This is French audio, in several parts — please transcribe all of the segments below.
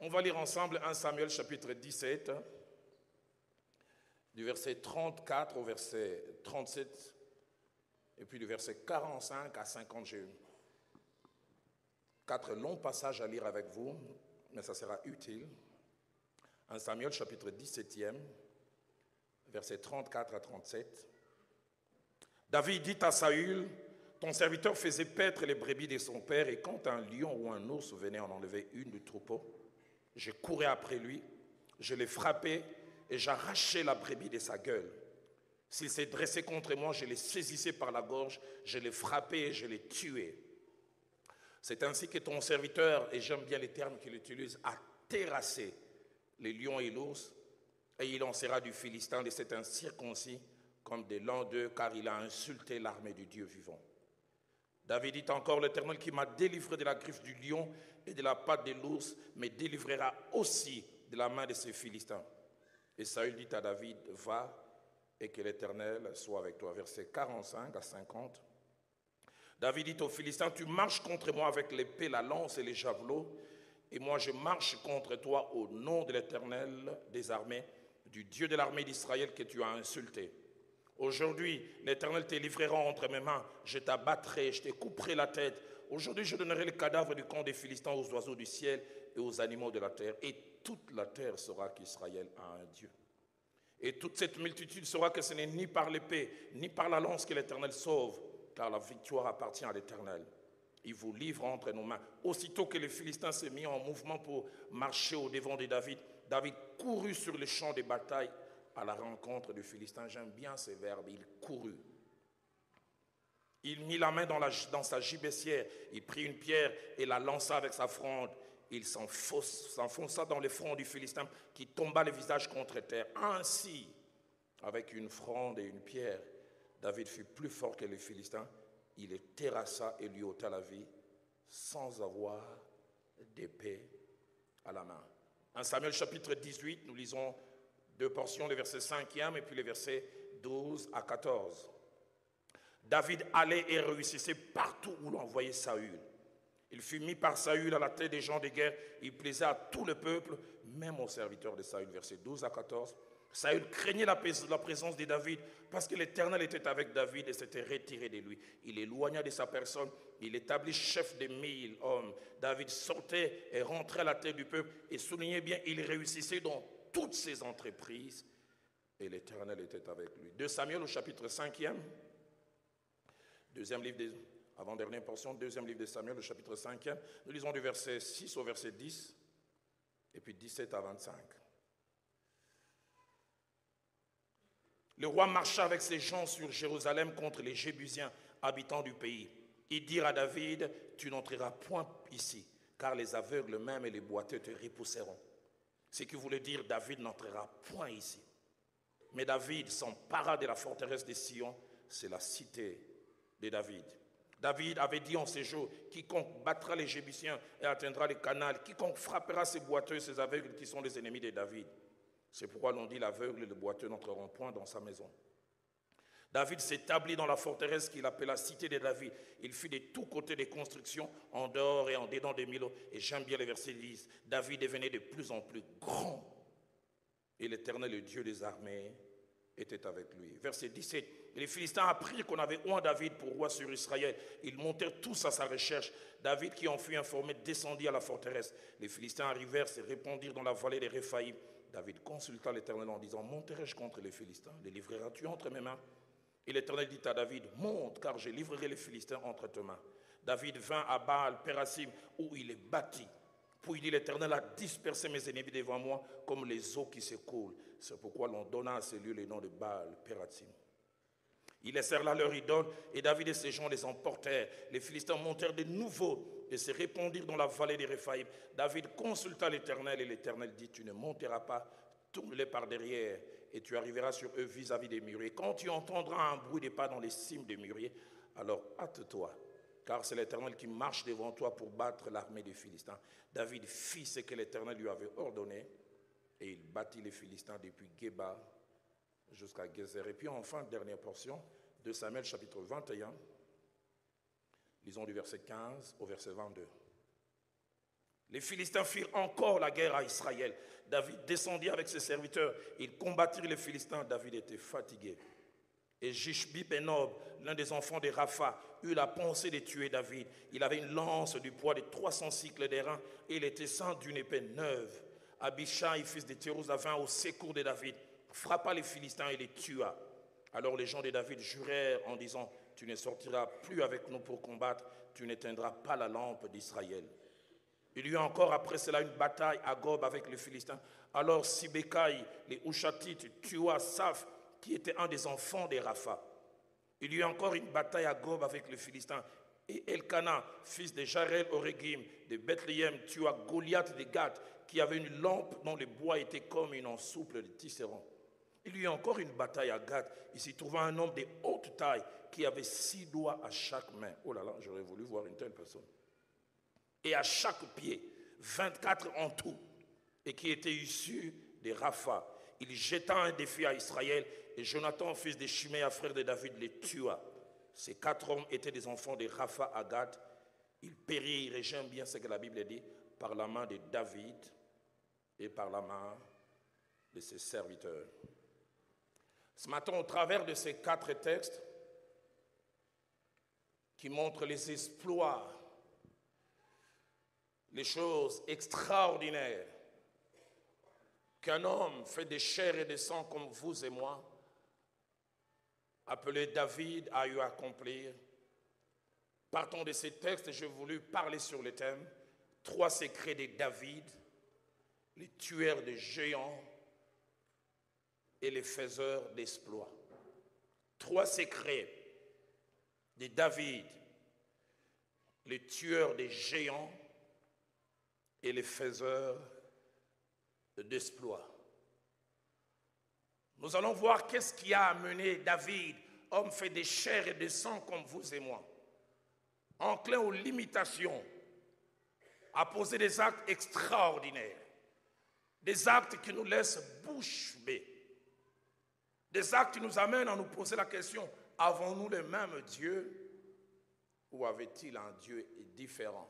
On va lire ensemble 1 Samuel chapitre 17, du verset 34 au verset 37, et puis du verset 45 à 50. J'ai 4 longs passages à lire avec vous, mais ça sera utile. 1 Samuel chapitre 17, verset 34 à 37. David dit à Saül, ton serviteur faisait paître les brebis de son père, et quand un lion ou un ours venait en enlever une du troupeau, je courais après lui, je l'ai frappé et j'arrachais la brebis de sa gueule. S'il s'est dressé contre moi, je l'ai saisissé par la gorge, je l'ai frappé et je l'ai tué. C'est ainsi que ton serviteur, et j'aime bien les termes qu'il utilise, a terrassé les lions et l'ours, et il en sera du Philistin de cet incirconcis comme de l'un d'eux, car il a insulté l'armée du Dieu vivant. David dit encore, l'Éternel qui m'a délivré de la griffe du lion et de la patte de l'ours, me délivrera aussi de la main de ces Philistins. Et Saül dit à David, va et que l'Éternel soit avec toi. Versets 45 à 50. David dit aux Philistins, tu marches contre moi avec l'épée, la lance et les javelots, et moi je marche contre toi au nom de l'Éternel des armées, du Dieu de l'armée d'Israël que tu as insulté. Aujourd'hui, l'Éternel te livrera entre mes mains, je t'abattrai, je te couperai la tête. Aujourd'hui, je donnerai le cadavre du camp des Philistins aux oiseaux du ciel et aux animaux de la terre. Et toute la terre saura qu'Israël a un Dieu. Et toute cette multitude saura que ce n'est ni par l'épée, ni par la lance que l'Éternel sauve, car la victoire appartient à l'Éternel. Il vous livre entre nos mains. Aussitôt que les Philistins s'est mis en mouvement pour marcher au devant de David, David courut sur le champ de bataille à la rencontre du Philistin. J'aime bien ces verbes, il courut. Il mit la main dans sa gibecière, il prit une pierre et la lança avec sa fronde. Il s'enfonça dans le front du Philistin qui tomba le visage contre terre. Ainsi, avec une fronde et une pierre, David fut plus fort que les Philistins. Il les terrassa et lui ôta la vie sans avoir d'épée à la main. 1 Samuel chapitre 18, nous lisons 2 portions, les versets 5e et puis les versets 12 à 14. David allait et réussissait partout où l'on voyait Saül. Il fut mis par Saül à la tête des gens de guerre. Il plaisait à tout le peuple, même aux serviteurs de Saül. Versets 12 à 14. Saül craignait la présence de David parce que l'Éternel était avec David et s'était retiré de lui. Il éloigna de sa personne, il établit chef de 1000 hommes. David sortait et rentrait à la tête du peuple et soulignez bien, il réussissait dans toutes ses entreprises et l'Éternel était avec lui. 2 Samuel au chapitre 5e, deuxième livre avant-dernière portion, deuxième livre de Samuel, le chapitre 5e. Nous lisons du verset 6 au verset 10 et puis 17 à 25. Le roi marcha avec ses gens sur Jérusalem contre les Jébusiens, habitants du pays. Ils dirent à David, tu n'entreras point ici, car les aveugles même et les boiteux te repousseront. Ce qui voulait dire, David n'entrera point ici. Mais David s'empara de la forteresse de Sion, c'est la cité de David. David avait dit en ces jours, quiconque battra les Jébusiens et atteindra les canals, quiconque frappera ces boiteux et ces aveugles qui sont les ennemis de David. C'est pourquoi l'on dit l'aveugle et le boiteux n'entreront point dans sa maison. David s'établit dans la forteresse qu'il appela cité de David. Il fit de tous côtés des constructions, en dehors et en dedans des Milo. Et j'aime bien le verset 10. David devenait de plus en plus grand. Et l'Éternel, le Dieu des armées, était avec lui. Verset 17. Et les Philistins apprirent qu'on avait oint David pour roi sur Israël. Ils montèrent tous à sa recherche. David, qui en fut informé, descendit à la forteresse. Les Philistins arrivèrent, se répandirent dans la vallée des Réphaïm. David consulta l'Éternel en disant, monterai-je contre les Philistins? Les livreras-tu entre mes mains? Et l'Éternel dit à David, monte, car je livrerai les Philistins entre tes mains. David vint à Baal-Pérasim, où il est bâti. Puis il dit, l'Éternel a dispersé mes ennemis devant moi, comme les eaux qui s'écoulent. C'est pourquoi l'on donna à ces lieux le nom de Baal-Pérasim. Ils laissèrent là leur idole, et David et ses gens les emportèrent. Les Philistins montèrent de nouveau et se répandirent dans la vallée des Réphaïm. David consulta l'Éternel, et l'Éternel dit, tu ne monteras pas, tourne-les par derrière, et tu arriveras sur eux vis-à-vis des mûriers. Quand tu entendras un bruit de pas dans les cimes des mûriers, alors hâte-toi, car c'est l'Éternel qui marche devant toi pour battre l'armée des Philistins. David fit ce que l'Éternel lui avait ordonné, et il battit les Philistins depuis Géba jusqu'à Gézer. Et puis enfin, dernière portion, 2 Samuel chapitre 21, lisons du verset 15 au verset 22. Les Philistins firent encore la guerre à Israël. David descendit avec ses serviteurs. Ils combattirent les Philistins. David était fatigué. Et Jishbi Benob, l'un des enfants de Rapha, eut la pensée de tuer David. Il avait une lance du poids de 300 cycles d'airain et il était ceint d'une épée neuve. Abishai, fils de Thérouza, vint au secours de David, frappa les Philistins et les tua. Alors les gens de David jurèrent en disant, tu ne sortiras plus avec nous pour combattre, tu n'éteindras pas la lampe d'Israël. Il y eut encore après cela une bataille à Gob avec les Philistins. Alors Sibécaï, les Houchatites, tua Saph, qui était un des enfants de Rapha. Il y eut encore une bataille à Gob avec les Philistins. Et Elkana, fils de Jarel Oregim, de Bethléem, tua Goliath de Gath, qui avait une lampe dont le bois était comme une ensouple de tisserand. Il y eut encore une bataille à Gath. Il s'y trouva un homme de haute taille qui avait 6 doigts à chaque main. Oh là là, j'aurais voulu voir une telle personne. Et à chaque pied, 24 en tout, et qui était issu de Rapha. Il jeta un défi à Israël, et Jonathan, fils de Chiméa, frère de David, les tua. Ces 4 hommes étaient des enfants de Rapha à Gath. Ils périrent, et j'aime bien ce que la Bible dit, par la main de David et par la main de ses serviteurs. Ce matin, au travers de ces 4 textes qui montrent les exploits, les choses extraordinaires qu'un homme fait de chair et de sang comme vous et moi, appelé David, a eu à accomplir. Partons de ces textes, j'ai voulu parler sur le thème 3 secrets de David, les tueurs de géants et les faiseurs d'exploits. 3 secrets de David, les tueurs de géants et les faiseurs d'exploits. Nous allons voir qu'est-ce qui a amené David, homme fait de chair et de sang comme vous et moi, enclin aux limitations, à poser des actes extraordinaires, des actes qui nous laissent bouche bée, des actes qui nous amènent à nous poser la question, avons-nous le même Dieu ou avait-il un Dieu différent?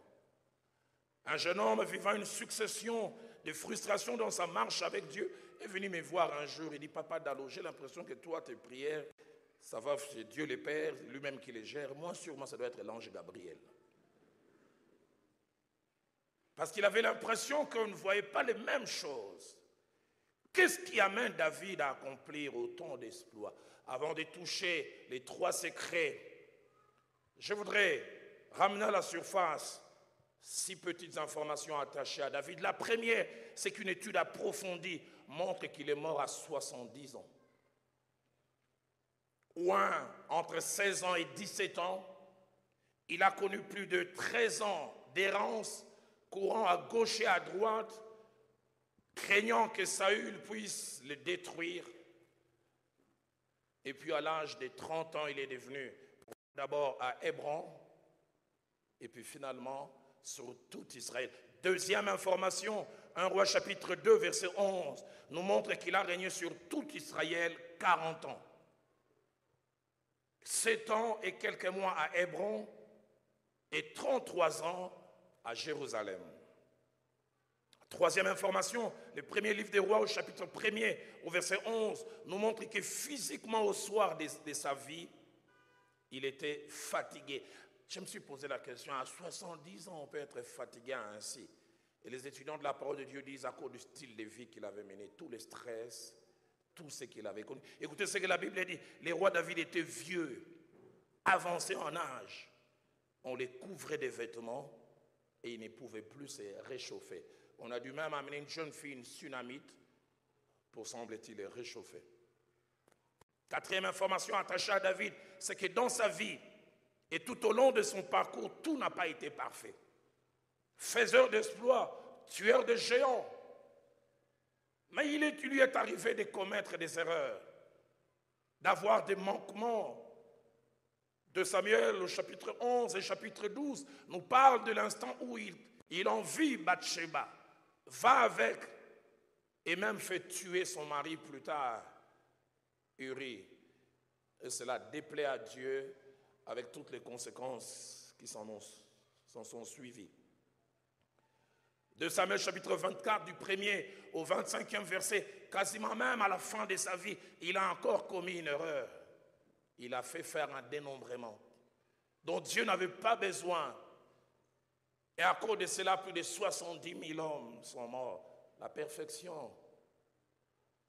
Un jeune homme vivant une succession de frustrations dans sa marche avec Dieu est venu me voir un jour et dit, papa Dalo, j'ai l'impression que toi, tes prières, ça va chez Dieu le Père, lui-même qui les gère. Moi, sûrement, ça doit être l'ange Gabriel. Parce qu'il avait l'impression qu'on ne voyait pas les mêmes choses. Qu'est-ce qui amène David à accomplir autant d'exploits? Avant de toucher les 3 secrets, je voudrais ramener à la surface 6 petites informations attachées à David. La première, c'est qu'une étude approfondie montre qu'il est mort à 70 ans. Ouin, entre 16 ans et 17 ans, il a connu plus de 13 ans d'errance, courant à gauche et à droite, craignant que Saül puisse le détruire. Et puis à l'âge de 30 ans, il est devenu d'abord à Hébron, et puis finalement sur tout Israël. Deuxième information, 1 Roi chapitre 2, verset 11, nous montre qu'il a régné sur tout Israël 40 ans. 7 ans et quelques mois à Hébron et 33 ans à Jérusalem. Troisième information, le premier livre des rois au chapitre 1er, au verset 11, nous montre que physiquement au soir de sa vie, il était fatigué. Je me suis posé la question, à 70 ans, on peut être fatigué ainsi. Et les étudiants de la parole de Dieu disent à cause du style de vie qu'il avait mené, tout le stress, tout ce qu'il avait connu. Écoutez ce que la Bible dit, les rois David étaient vieux, avancés en âge. On les couvrait des vêtements et ils ne pouvaient plus se réchauffer. On a dû même amener une jeune fille, une Sunamite, pour, semble-t-il, les réchauffer. Quatrième information attachée à David, c'est que dans sa vie et tout au long de son parcours, tout n'a pas été parfait. Faiseur d'exploits, tueur de géants. Mais il lui est arrivé de commettre des erreurs, d'avoir des manquements. De Samuel au chapitre 11 et chapitre 12 nous parle de l'instant où il envie Bathsheba, va avec et même fait tuer son mari plus tard, Uri. Et cela déplaît à Dieu avec toutes les conséquences qui s'en sont suivies. 2 Samuel chapitre 24, du 1er au 25e verset, quasiment même à la fin de sa vie, il a encore commis une erreur. Il a fait faire un dénombrement dont Dieu n'avait pas besoin. Et à cause de cela, plus de 70 000 hommes sont morts. La perfection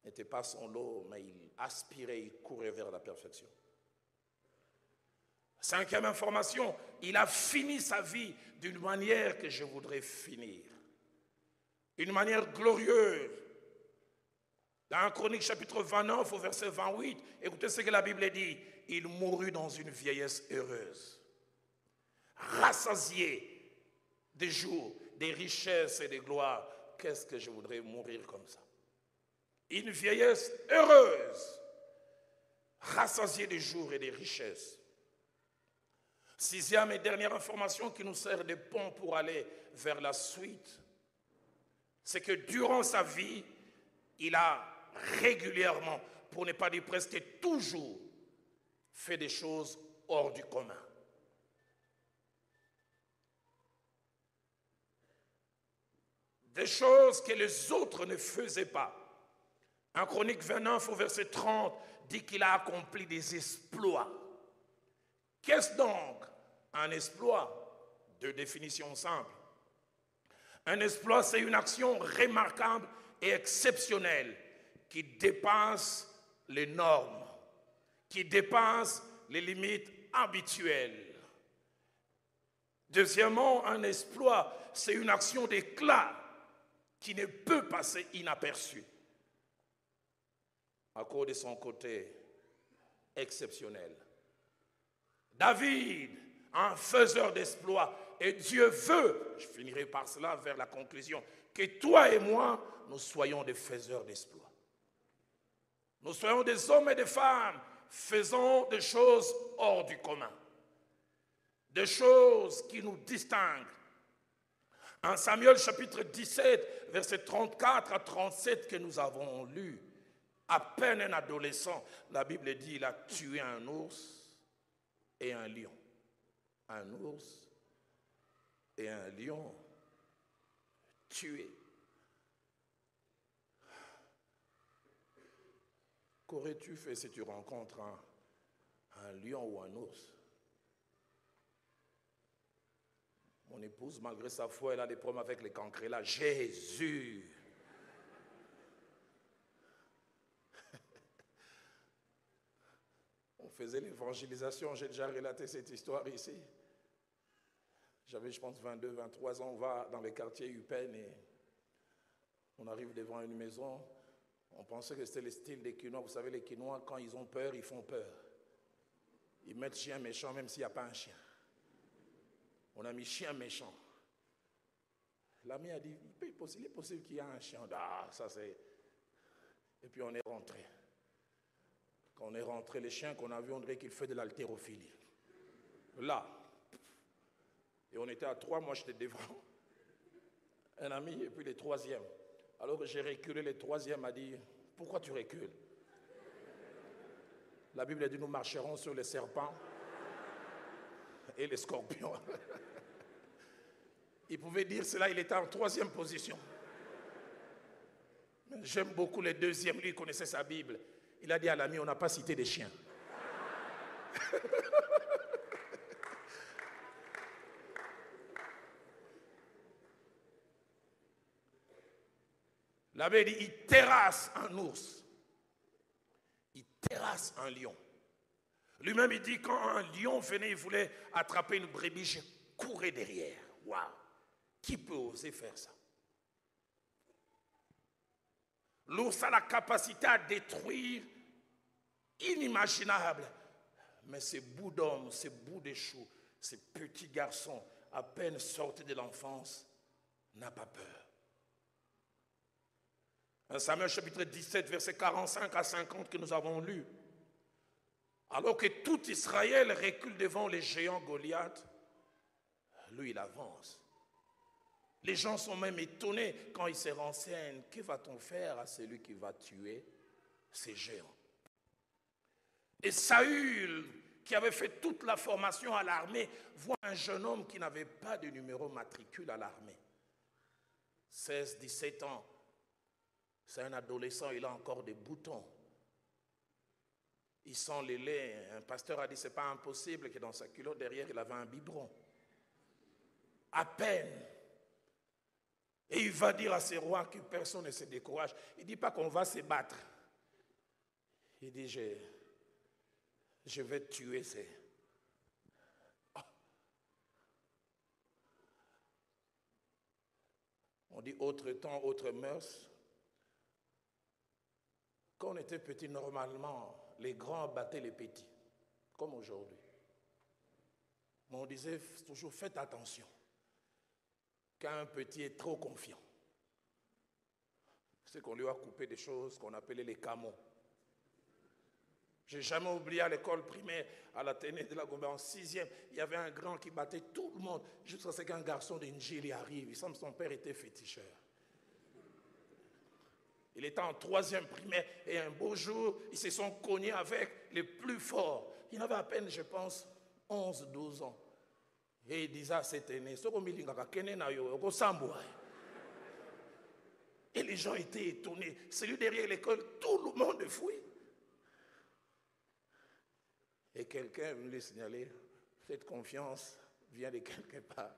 n'était pas son lot, mais il aspirait, il courait vers la perfection. 5e information, il a fini sa vie d'une manière que je voudrais finir. Une manière glorieuse. Dans 1 Chronique chapitre 29 au verset 28, écoutez ce que la Bible dit. Il mourut dans une vieillesse heureuse, rassasié des jours, des richesses et des gloires. Qu'est-ce que je voudrais mourir comme ça? Une vieillesse heureuse, rassasié des jours et des richesses. 6e et dernière information qui nous sert de pont pour aller vers la suite, c'est que durant sa vie, il a régulièrement, pour ne pas dire presque toujours, fait des choses hors du commun. Des choses que les autres ne faisaient pas. En Chronique 29 au verset 30 dit qu'il a accompli des exploits. Qu'est-ce donc un exploit? Deux définitions simples. Un exploit, c'est une action remarquable et exceptionnelle qui dépasse les normes, qui dépasse les limites habituelles. Deuxièmement, un exploit, c'est une action d'éclat qui ne peut passer inaperçue à cause de son côté exceptionnel. David, un faiseur d'exploits, et Dieu veut, je finirai par cela vers la conclusion, que toi et moi, nous soyons des faiseurs d'exploits. Nous soyons des hommes et des femmes faisant des choses hors du commun, des choses qui nous distinguent. En Samuel chapitre 17, versets 34 à 37 que nous avons lu, à peine un adolescent, la Bible dit il a tué un ours et un lion. Un ours et un lion tués. Qu'aurais-tu fait si tu rencontres un lion ou un ours? Mon épouse, malgré sa foi, elle a des problèmes avec les cancrets là. Jésus! On faisait l'évangélisation, j'ai déjà relaté cette histoire ici. J'avais, je pense, 22, 23 ans, on va dans les quartiers Upen et on arrive devant une maison. On pensait que c'était le style des Quinois. Vous savez, les Quinois, quand ils ont peur, ils font peur. Ils mettent chien méchant même s'il n'y a pas un chien. On a mis chien méchant. L'ami a dit, il est possible qu'il y ait un chien. Ah, ça c'est... Et puis on est rentré. Quand on est rentré, les chiens qu'on a vus, on dirait qu'il fait de l'haltérophilie. Là. Et on était à 3, moi j'étais devant. Un ami et puis le 3e. Alors que j'ai reculé, le 3e a dit, pourquoi tu recules? La Bible dit, nous marcherons sur les serpents et les scorpions. Il pouvait dire cela, il était en 3e position. J'aime beaucoup le 2e, lui il connaissait sa Bible. Il a dit à l'ami, on n'a pas cité des chiens. La Bible dit, il terrasse un ours. Il terrasse un lion. Lui-même, il dit, quand un lion venait, il voulait attraper une brebis, je courais derrière. Waouh! Qui peut oser faire ça? L'ours a la capacité à détruire inimaginable. Mais ces bouts d'hommes, ces bouts de choux, ces petits garçons, à peine sortis de l'enfance, n'a pas peur. En Samuel chapitre 17, verset 45 à 50 que nous avons lu. Alors que tout Israël recule devant les géants Goliath, lui il avance. Les gens sont même étonnés quand ils se renseignent. Que va-t-on faire à celui qui va tuer ces géants? Et Saül, qui avait fait toute la formation à l'armée, voit un jeune homme qui n'avait pas de numéro matricule à l'armée. 16, 17 ans. C'est un adolescent, il a encore des boutons. Il sent les laits. Un pasteur a dit, c'est pas impossible que dans sa culotte derrière, il avait un biberon. À peine. Et il va dire à ses rois que personne ne se décourage. Il ne dit pas qu'on va se battre. Il dit, je vais tuer ces... Oh. On dit autre temps, autre mœurs. Quand on était petit, normalement, les grands battaient les petits, comme aujourd'hui. Mais on disait toujours, faites attention. Quand un petit est trop confiant, c'est qu'on lui a coupé des choses qu'on appelait les camos. Je n'ai jamais oublié à l'école primaire, à l'Athénée de la Gombe, en 6e, il y avait un grand qui battait tout le monde, jusqu'à ce qu'un garçon d'Injili arrive. Il semble que son père était féticheur. Il était en 3e primaire et un beau jour, ils se sont cognés avec les plus forts. Il avait à peine, je pense, 11, 12 ans. Et il disait à cet aîné, et les gens étaient étonnés. Celui derrière l'école, tout le monde fouille. Et quelqu'un me l'a signalé, cette confiance vient de quelque part.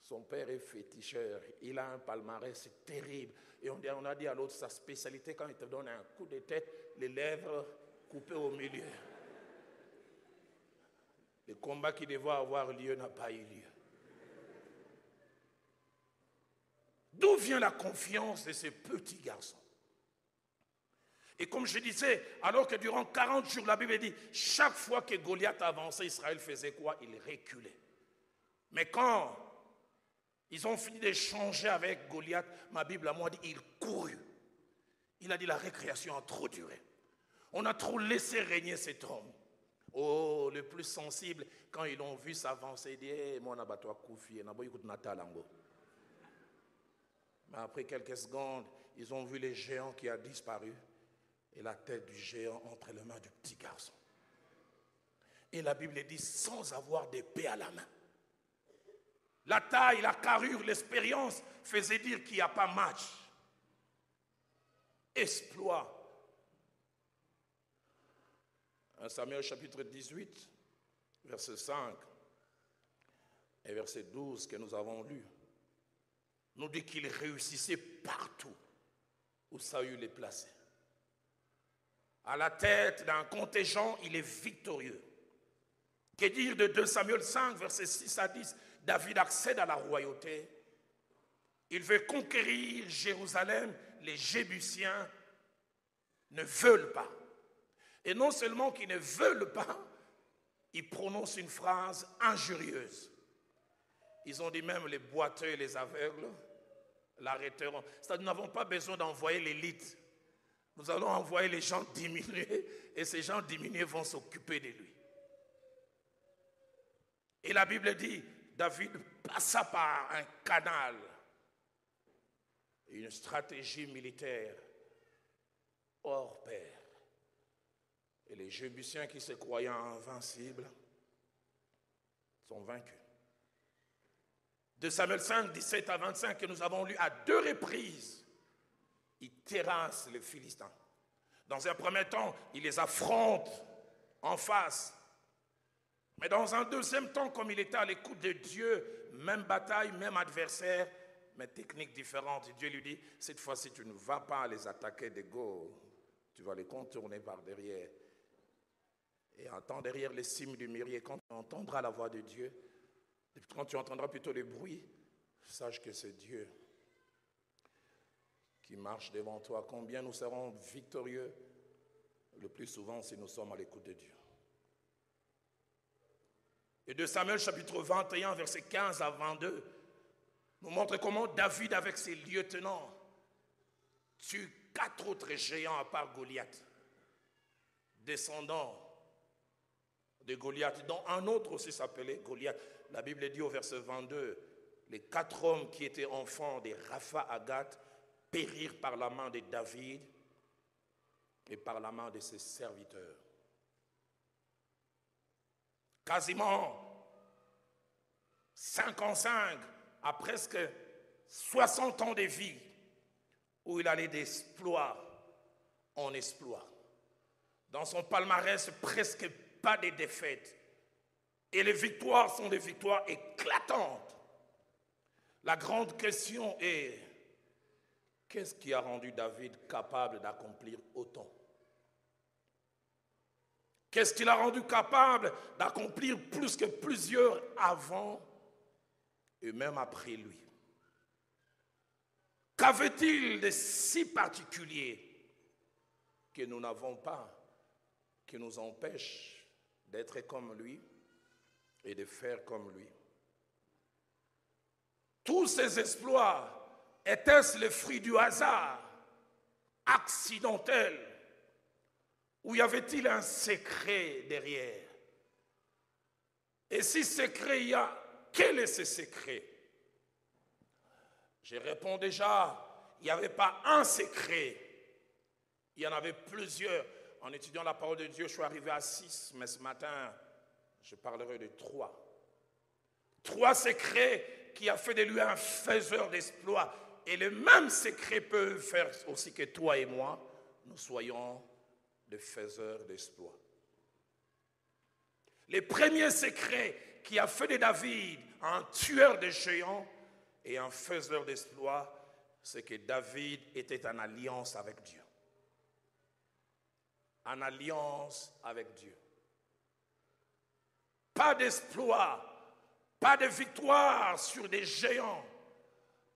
Son père est féticheur, il a un palmarès, c'est terrible. Et on a dit à l'autre, sa spécialité, quand il te donne un coup de tête, les lèvres coupées au milieu. Le combat qui devait avoir lieu n'a pas eu lieu. D'où vient la confiance de ce petit garçon? Et comme je disais, alors que durant 40 jours, la Bible dit, chaque fois que Goliath avançait, Israël faisait quoi? Il reculait. Mais quand ils ont fini d'échanger avec Goliath, ma Bible à moi dit, il courut. Il a dit, la récréation a trop duré. On a trop laissé régner cet homme. Oh, le plus sensible, quand ils l'ont vu s'avancer, il dit, hey, moi, n'abattoir Koufi, n'abattoir. Mais après quelques secondes, ils ont vu les géants qui a disparu et la tête du géant entre les mains du petit garçon. Et la Bible dit, sans avoir d'épée à la main. La taille, la carrure, l'expérience faisaient dire qu'il n'y a pas match. Exploit. 1 Samuel chapitre 18, verset 5 et verset 12 que nous avons lu, nous dit qu'il réussissait partout où Saül les plaçait. À la tête d'un contingent, il est victorieux. Que dire de 2 Samuel 5, verset 6 à 10? David accède à la royauté. Il veut conquérir Jérusalem. Les Jébusiens ne veulent pas. Et non seulement qu'ils ne veulent pas, ils prononcent une phrase injurieuse. Ils ont dit même les boiteux et les aveugles l'arrêteront. Nous n'avons pas besoin d'envoyer l'élite. Nous allons envoyer les gens diminués et ces gens diminués vont s'occuper de lui. Et la Bible dit, David passa par un canal, une stratégie militaire hors pair. Et les Jébusiens qui se croyaient invincibles sont vaincus. De Samuel 5, 17 à 25, que nous avons lu à 2 reprises, ils terrassent les Philistins. Dans un premier temps, ils les affrontent en face. Mais dans un deuxième temps, comme il était à l'écoute de Dieu, même bataille, même adversaire, mais technique différente. Dieu lui dit, cette fois-ci, tu ne vas pas les attaquer de gauche, tu vas les contourner par derrière. Et entends derrière les cimes du mûrier, quand tu entendras la voix de Dieu, quand tu entendras plutôt le bruit, sache que c'est Dieu qui marche devant toi. Combien nous serons victorieux le plus souvent si nous sommes à l'écoute de Dieu. Et de Samuel chapitre 21, versets 15 à 22, nous montre comment David avec ses lieutenants tue 4 autres géants à part Goliath, descendants de Goliath, dont un autre aussi s'appelait Goliath. La Bible dit au verset 22, les 4 hommes qui étaient enfants de Rapha Agathe périrent par la main de David et par la main de ses serviteurs. Quasiment 5 en 5, à presque 60 ans de vie où il allait d'exploit en exploit. Dans son palmarès, presque pas de défaites. Et les victoires sont des victoires éclatantes. La grande question est, qu'est-ce qui a rendu David capable d'accomplir autant? Qu'est-ce qui l'a rendu capable d'accomplir plus que plusieurs avant et même après lui? Qu'avait-il de si particulier que nous n'avons pas, qui nous empêche d'être comme lui et de faire comme lui? Tous ces exploits, étaient-ce le fruit du hasard, accidentel, ou y avait-il un secret derrière? Et si secret il y a, quel est ce secret? Je réponds déjà, il n'y avait pas un secret, il y en avait plusieurs. En étudiant la parole de Dieu, je suis arrivé à 6, mais ce matin, je parlerai de 3. 3 secrets qui a fait de lui un faiseur d'exploits. Et le même secret peut faire aussi que toi et moi, nous soyons des faiseurs d'exploits. Le premier secret qui a fait de David un tueur de géants et un faiseur d'exploits, c'est que David était en alliance avec Dieu. En alliance avec Dieu. Pas d'exploit, pas de victoire sur des géants,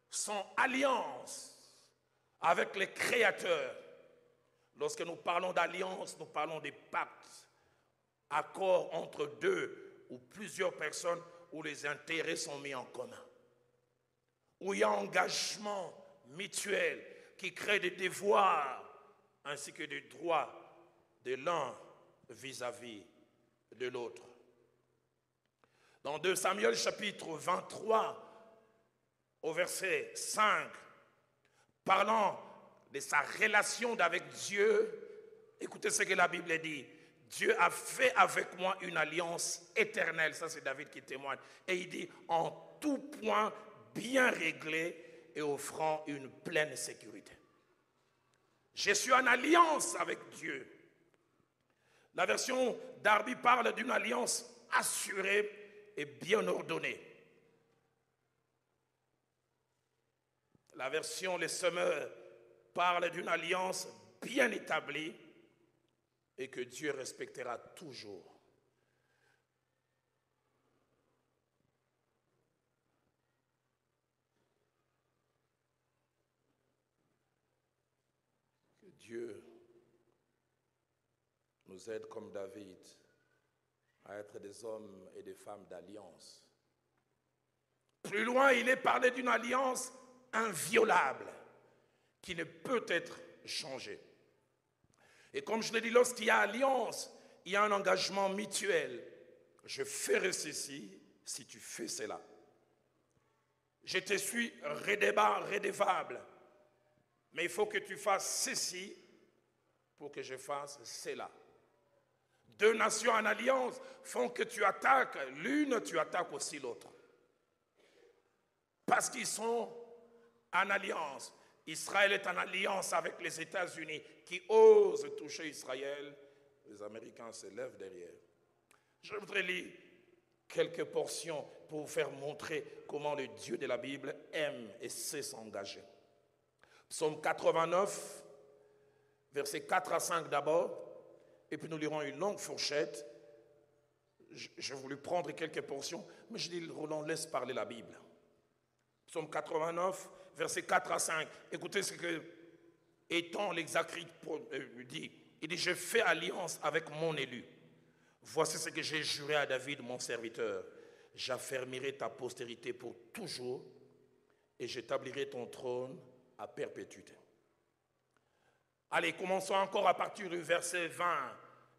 sans alliance avec le Créateur. Lorsque nous parlons d'alliance, nous parlons des pactes, accords entre deux ou plusieurs personnes où les intérêts sont mis en commun. Où il y a engagement mutuel qui crée des devoirs ainsi que des droits de l'un vis-à-vis de l'autre. Dans 2 Samuel chapitre 23, au verset 5, parlant de sa relation avec Dieu, écoutez ce que la Bible dit. Dieu a fait avec moi une alliance éternelle. Ça, c'est David qui témoigne. Et il dit, en tout point bien réglé et offrant une pleine sécurité. Je suis en alliance avec Dieu. La version Darby parle d'une alliance assurée et bien ordonnée. La version Les Semeurs parle d'une alliance bien établie et que Dieu respectera toujours. Que Dieu nous aide comme David à être des hommes et des femmes d'alliance. Plus loin, il est parlé d'une alliance inviolable qui ne peut être changée. Et comme je l'ai dit, lorsqu'il y a alliance, il y a un engagement mutuel. Je ferai ceci si tu fais cela. Je te suis redevable, mais il faut que tu fasses ceci pour que je fasse cela. 2 nations en alliance font que tu attaques l'une, tu attaques aussi l'autre. Parce qu'ils sont en alliance. Israël est en alliance avec les États-Unis qui osent toucher Israël. Les Américains se lèvent derrière. Je voudrais lire quelques portions pour vous faire montrer comment le Dieu de la Bible aime et sait s'engager. Psaume 89, versets 4 à 5 d'abord, et puis nous lirons une longue fourchette. J'ai voulu prendre quelques portions, mais je dis, Roland, laisse parler la Bible. Psaume 89, versets 4 à 5. Écoutez ce que Étant l'exacrite dit. Il dit, je fais alliance avec mon élu. Voici ce que j'ai juré à David, mon serviteur. J'affermirai ta postérité pour toujours et j'établirai ton trône à perpétuité. Allez, commençons encore à partir du verset 20.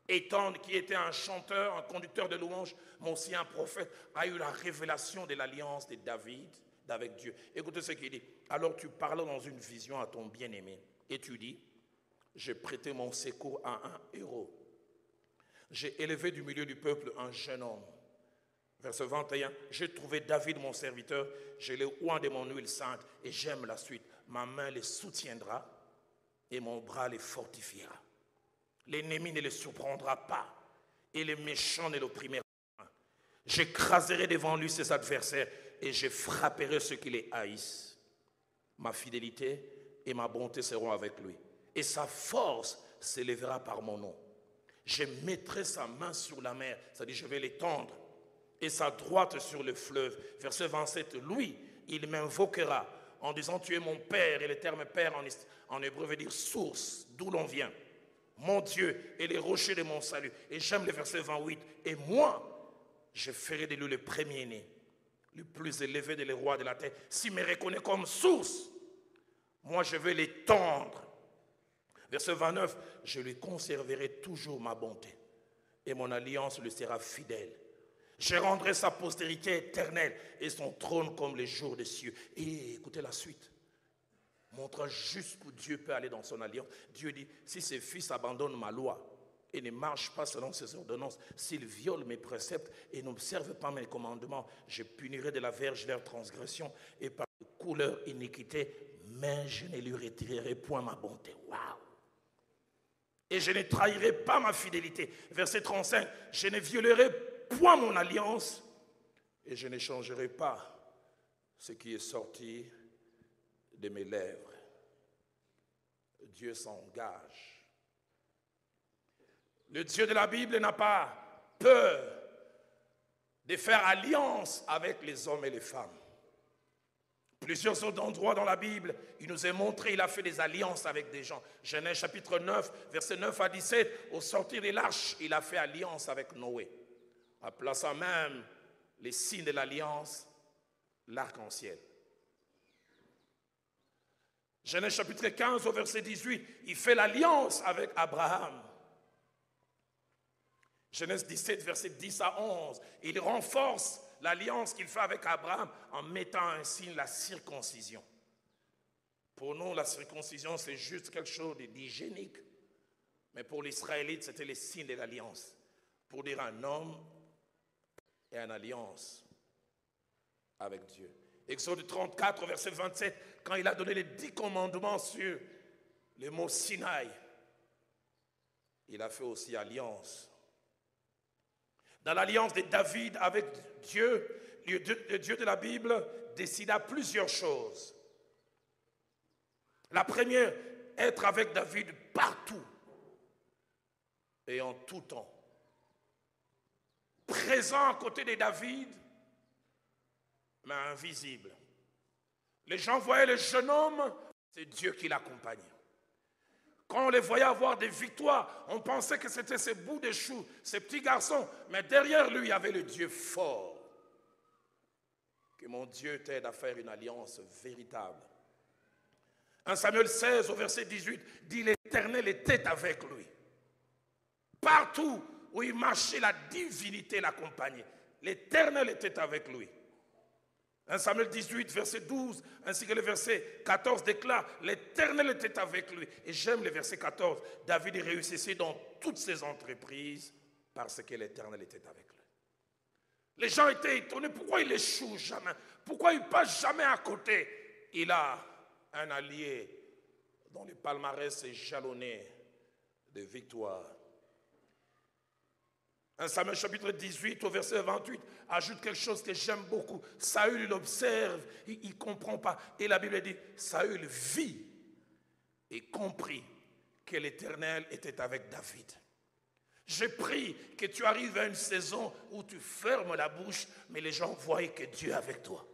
Étant qui était un chanteur, un conducteur de louanges, mais aussi un prophète, a eu la révélation de l'alliance de David avec Dieu. Écoutez ce qu'il dit. Alors tu parles dans une vision à ton bien-aimé et tu dis, j'ai prêté mon secours à un héros. J'ai élevé du milieu du peuple un jeune homme. Verset 21, j'ai trouvé David mon serviteur, je l'ai oint de mon huile sainte et j'aime la suite. Ma main les soutiendra et mon bras les fortifiera. L'ennemi ne les surprendra pas et les méchants ne l'opprimera pas. J'écraserai devant lui ses adversaires et je frapperai ceux qui les haïssent. Ma fidélité et ma bonté seront avec lui et sa force s'élèvera par mon nom. Je mettrai sa main sur la mer, c'est-à-dire je vais l'étendre, et sa droite sur le fleuve. Verset 27, lui, il m'invoquera en disant tu es mon père, et le terme père en hébreu veut dire source, d'où l'on vient. Mon Dieu est le rocher de mon salut. Et j'aime le verset 28, et moi, je ferai de lui le premier-né, le plus élevé des rois de la terre. S'il me reconnaît comme source, moi je vais l'étendre. Verset 29, je lui conserverai toujours ma bonté et mon alliance lui sera fidèle. Je rendrai sa postérité éternelle et son trône comme les jours des cieux. Et écoutez la suite, montrant jusqu'où Dieu peut aller dans son alliance. Dieu dit, si ses fils abandonnent ma loi et ne marchent pas selon ses ordonnances, s'ils violent mes préceptes et n'observent pas mes commandements, je punirai de la verge leur transgression et par le coup leur iniquité, mais je ne lui retirerai point ma bonté. Waouh! Et je ne trahirai pas ma fidélité. Verset 35, je ne violerai point mon alliance et je ne changerai pas ce qui est sorti de mes lèvres. Dieu s'engage. Le Dieu de la Bible n'a pas peur de faire alliance avec les hommes et les femmes. Plusieurs autres endroits dans la Bible, il nous est montré, il a fait des alliances avec des gens. Genèse chapitre 9, versets 9 à 17, au sortir de l'arche, il a fait alliance avec Noé, en plaçant même les signes de l'alliance, l'arc-en-ciel. Genèse chapitre 15, au verset 18, il fait l'alliance avec Abraham. Genèse 17, verset 10 à 11, il renforce l'alliance qu'il fait avec Abraham en mettant un signe, la circoncision. Pour nous, la circoncision, c'est juste quelque chose d'hygiénique. Mais pour les Israélites, c'était le signe de l'alliance. Pour dire un homme et une alliance avec Dieu. Exode 34, verset 27, quand il a donné les 10 commandements sur le mont Sinaï, il a fait aussi alliance. Dans l'alliance de David avec Dieu, le Dieu de la Bible décida plusieurs choses. La première, être avec David partout et en tout temps. Présent à côté de David, mais invisible. Les gens voyaient le jeune homme, c'est Dieu qui l'accompagnait. Quand on les voyait avoir des victoires, on pensait que c'était ces bouts de choux, ces petits garçons. Mais derrière lui, il y avait le Dieu fort. Que mon Dieu t'aide à faire une alliance véritable. 1 Samuel 16, au verset 18, dit l'Éternel était avec lui. Partout où il marchait, la divinité l'accompagnait. L'Éternel était avec lui. 1 Samuel 18, verset 12, ainsi que le verset 14 déclare, l'Éternel était avec lui. Et j'aime le verset 14, David réussissait dans toutes ses entreprises parce que l'Éternel était avec lui. Les gens étaient étonnés, pourquoi il échoue jamais? Pourquoi il ne passe jamais à côté? Il a un allié dont le palmarès est jalonné de victoires. 1 Samuel chapitre 18 au verset 28 ajoute quelque chose que j'aime beaucoup. Saül, il observe, il ne comprend pas. Et la Bible dit, Saül vit et comprit que l'Éternel était avec David. Je prie que tu arrives à une saison où tu fermes la bouche, mais les gens voient que Dieu est avec toi.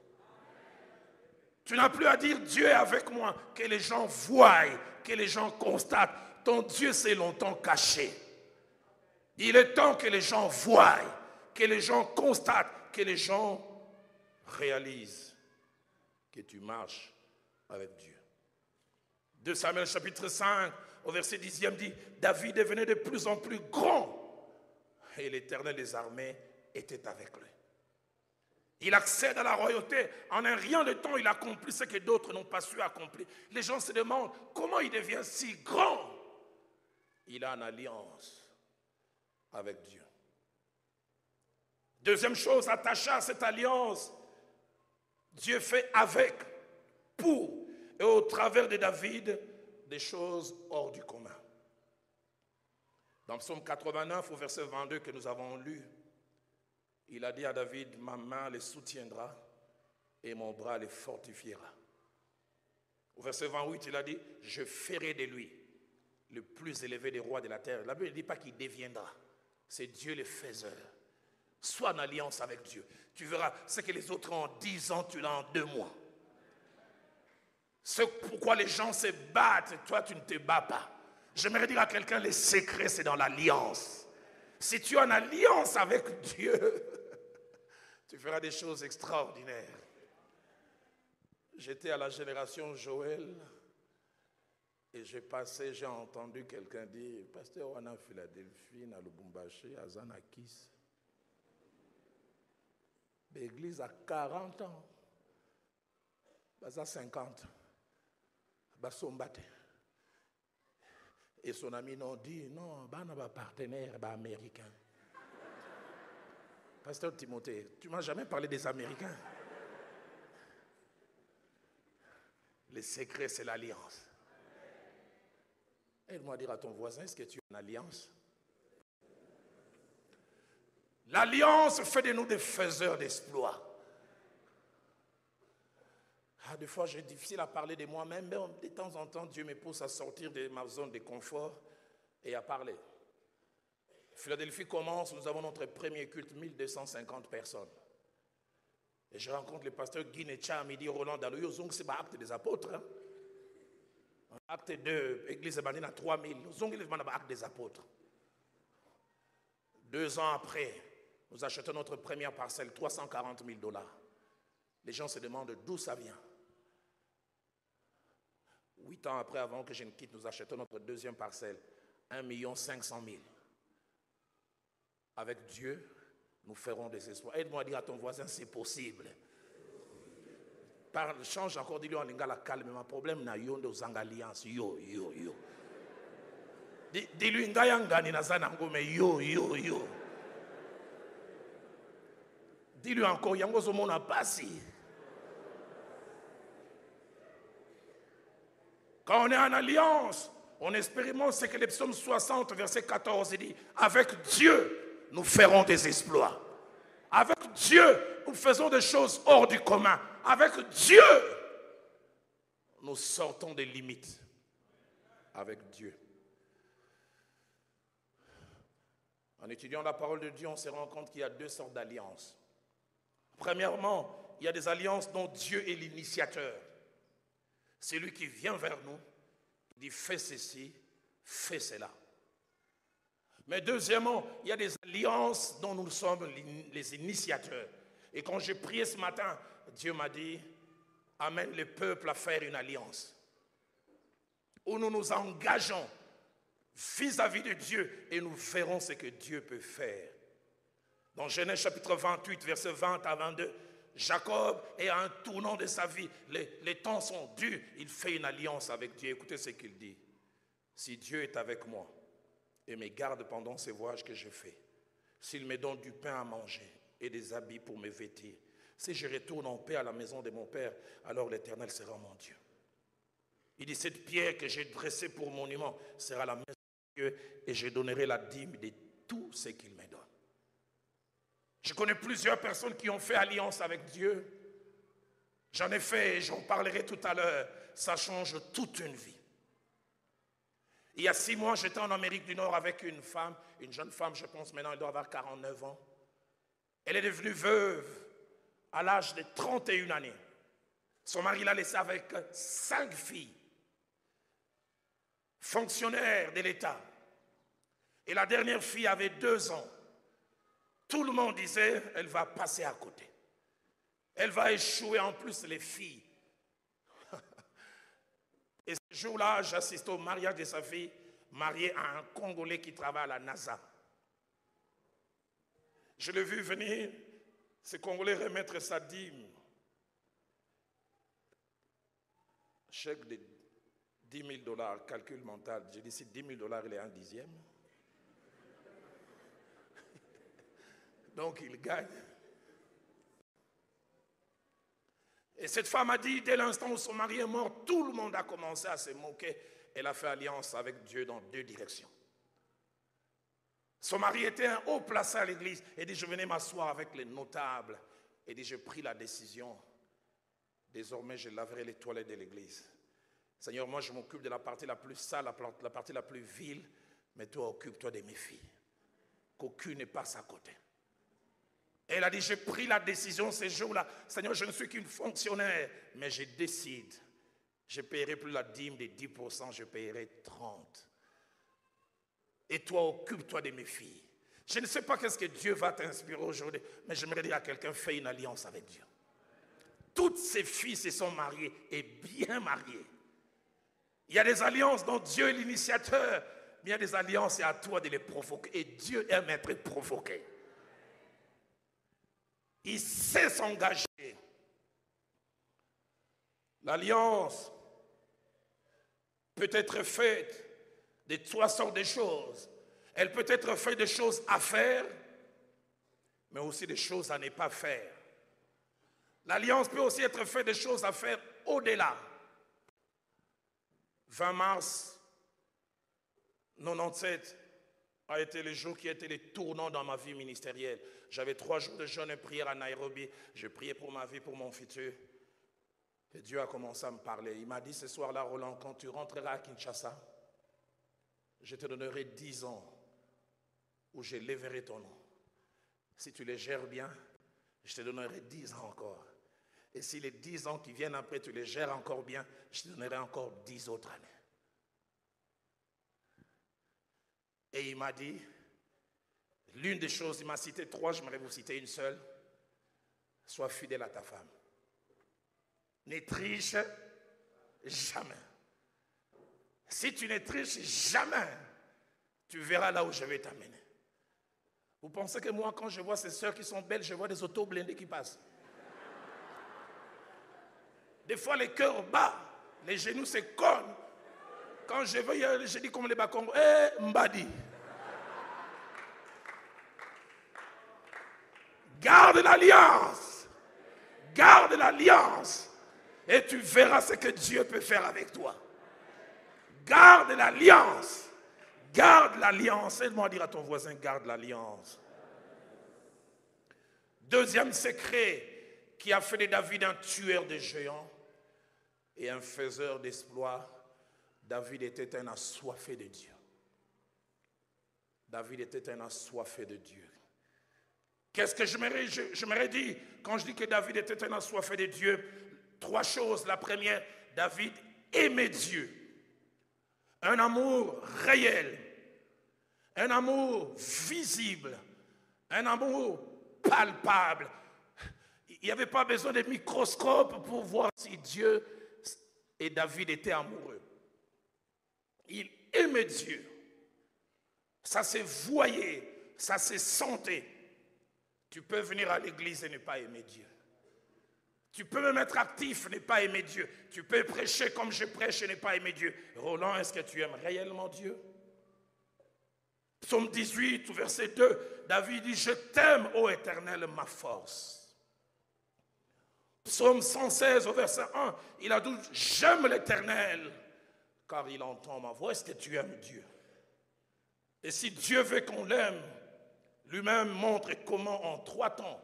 Tu n'as plus à dire Dieu est avec moi, que les gens voient, que les gens constatent. Ton Dieu s'est longtemps caché. Il est temps que les gens voient, que les gens constatent, que les gens réalisent que tu marches avec Dieu. 2 Samuel chapitre 5, au verset 10e dit, David devenait de plus en plus grand et l'Éternel des armées était avec lui. Il accède à la royauté, en un rien de temps il accomplit ce que d'autres n'ont pas su accomplir. Les gens se demandent comment il devient si grand. Il a une alliance avec Dieu. Deuxième chose, attachée à cette alliance, Dieu fait avec, pour et au travers de David des choses hors du commun. Dans Psaume 89, au verset 22 que nous avons lu, il a dit à David, ma main les soutiendra et mon bras les fortifiera. Au verset 28, il a dit, je ferai de lui le plus élevé des rois de la terre. La Bible ne dit pas qu'il deviendra, c'est Dieu le faiseur. Sois en alliance avec Dieu. Tu verras, ce que les autres ont en 10 ans, tu l'as en 2 mois. Ce pourquoi les gens se battent, toi tu ne te bats pas. J'aimerais dire à quelqu'un, les secrets c'est dans l'alliance. Si tu es en alliance avec Dieu, tu feras des choses extraordinaires. J'étais à la génération Joël et j'ai entendu quelqu'un dire, Pasteur Wana Philadelphie, na Lubumbashi, à Zanakis. L'église a 40 ans, à 50, et son ami nous dit, non, il y a un partenaire américain. Pasteur Timothée, tu ne m'as jamais parlé des Américains. Le secret, c'est l'alliance. Aide-moi à dire à ton voisin, est-ce que tu es en alliance? L'alliance fait de nous des faiseurs d'exploits. Des fois, j'ai difficile à parler de moi-même, mais de temps en temps, Dieu me pousse à sortir de ma zone de confort et à parler. Philadelphie commence, nous avons notre premier culte, 1250 personnes. Et je rencontre le pasteur Guy Netcham, il dit Roland Daloyo, c'est l'acte des apôtres. Hein? Acte 2, Église Bandine à 3000, acte des apôtres. 2 ans après, nous achetons notre première parcelle, $340,000. Les gens se demandent d'où ça vient. 8 ans après, avant que je ne quitte, nous achetons notre deuxième parcelle, 1,5 million. Avec Dieu, nous ferons des espoirs. Aide-moi à dire à ton voisin, c'est possible. Parle, change encore, dis-lui en lingala calme, mais problème na yonde aux alliances, yo. Dis-lui ngayangani na zanango, mais yo. Dis-lui encore, yango zomo na pasi. Quand on est en alliance, on expérimente ce que les psaumes 60, verset 14 dit. Avec Dieu, nous ferons des exploits. Avec Dieu, nous faisons des choses hors du commun. Avec Dieu, nous sortons des limites. Avec Dieu. En étudiant la parole de Dieu, on se rend compte qu'il y a 2 sortes d'alliances. Premièrement, il y a des alliances dont Dieu est l'initiateur. C'est lui qui vient vers nous, il dit fais ceci, fais cela. Mais deuxièmement, il y a des alliances dont nous sommes les initiateurs. Et quand j'ai prié ce matin, Dieu m'a dit, amène le peuple à faire une alliance. Où nous nous engageons vis-à-vis de Dieu et nous verrons ce que Dieu peut faire. Dans Genèse chapitre 28, versets 20 à 22, Jacob est à un tournant de sa vie. Les temps sont durs. Il fait une alliance avec Dieu. Écoutez ce qu'il dit. Si Dieu est avec moi et me garde pendant ces voyages que je fais, s'il me donne du pain à manger et des habits pour me vêtir, si je retourne en paix à la maison de mon Père, alors l'Éternel sera mon Dieu. Il dit, cette pierre que j'ai dressée pour monument sera la maison de Dieu et je donnerai la dîme de tout ce qu'il me donne. Je connais plusieurs personnes qui ont fait alliance avec Dieu. J'en ai fait et j'en parlerai tout à l'heure. Ça change toute une vie. Il y a 6 mois, j'étais en Amérique du Nord avec une femme, une jeune femme, je pense maintenant, elle doit avoir 49 ans. Elle est devenue veuve à l'âge de 31 années. Son mari l'a laissée avec 5 filles, fonctionnaires de l'État. Et la dernière fille avait 2 ans. Tout le monde disait, elle va passer à côté. Elle va échouer, en plus les filles. Et ce jour-là, j'assiste au mariage de sa fille, mariée à un Congolais qui travaille à la NASA. Je l'ai vu venir, ce Congolais remettre sa dîme. Chèque de $10,000, calcul mental. J'ai dit, si $10,000, il est un dixième. Donc il gagne. Et cette femme a dit, dès l'instant où son mari est mort, tout le monde a commencé à se moquer. Elle a fait alliance avec Dieu dans 2 directions. Son mari était un haut placé à l'église. Elle dit, je venais m'asseoir avec les notables. Elle dit, j'ai pris la décision. Désormais, je laverai les toilettes de l'église. Seigneur, moi, je m'occupe de la partie la plus sale, la partie la plus vile. Mais toi, occupe-toi de mes filles. Qu'aucune ne passe à côté. Elle a dit, j'ai pris la décision ces jours-là. Seigneur, je ne suis qu'une fonctionnaire, mais je décide. Je ne paierai plus la dîme des 10%, je paierai 30%. Et toi, occupe-toi de mes filles. Je ne sais pas qu'est-ce que Dieu va t'inspirer aujourd'hui, mais j'aimerais dire à quelqu'un, fais une alliance avec Dieu. Toutes ses filles se sont mariées et bien mariées. Il y a des alliances dont Dieu est l'initiateur, mais il y a des alliances, c'est à toi de les provoquer. Et Dieu aime être provoqué. Il sait s'engager. L'alliance peut être faite de 3 sortes de choses. Elle peut être faite de choses à faire, mais aussi des choses à ne pas faire. L'alliance peut aussi être faite de choses à faire au-delà. 20 mars 97 a été le jour qui a été le tournant dans ma vie ministérielle. J'avais 3 jours de jeûne et prière à Nairobi. Je priais pour ma vie, pour mon futur. Et Dieu a commencé à me parler. Il m'a dit ce soir-là, Roland, quand tu rentreras à Kinshasa, je te donnerai 10 ans où je lèverai ton nom. Si tu les gères bien, je te donnerai 10 ans encore. Et si les 10 ans qui viennent après, tu les gères encore bien, je te donnerai encore 10 autres années. Et il m'a dit, l'une des choses, il m'a cité 3, j'aimerais vous citer une seule. Sois fidèle à ta femme. Ne triche jamais. Si tu ne triches jamais, tu verras là où je vais t'amener. Vous pensez que moi, quand je vois ces sœurs qui sont belles, je vois des autos blindés qui passent. Des fois, les cœurs bas, les genoux se cognent. Quand je veux, je dis comme les Bakongos, Mbadi. Garde l'alliance. Garde l'alliance. Et tu verras ce que Dieu peut faire avec toi. Garde l'alliance. Garde l'alliance. Aide-moi à dire à ton voisin, garde l'alliance. Deuxième secret qui a fait de David un tueur de géants et un faiseur d'exploits. David était un assoiffé de Dieu. David était un assoiffé de Dieu. Qu'est-ce que j'aimerais dire quand je dis que David était un assoiffé de Dieu? 3 choses. La première, David aimait Dieu. Un amour réel. Un amour visible. Un amour palpable. Il n'y avait pas besoin de microscope pour voir si Dieu et David étaient amoureux. Il aimait Dieu. Ça se voyait, ça se sentait. Tu peux venir à l'église et ne pas aimer Dieu. Tu peux me mettre actif et ne pas aimer Dieu. Tu peux prêcher comme je prêche et ne pas aimer Dieu. Roland, est-ce que tu aimes réellement Dieu? Psaume 18, verset 2, David dit, je t'aime, ô Éternel, ma force. Psaume 116, au verset 1, il a dit, j'aime l'Éternel, car il entend ma voix. Est-ce que tu aimes Dieu? Et si Dieu veut qu'on l'aime, lui-même montre comment en 3 temps.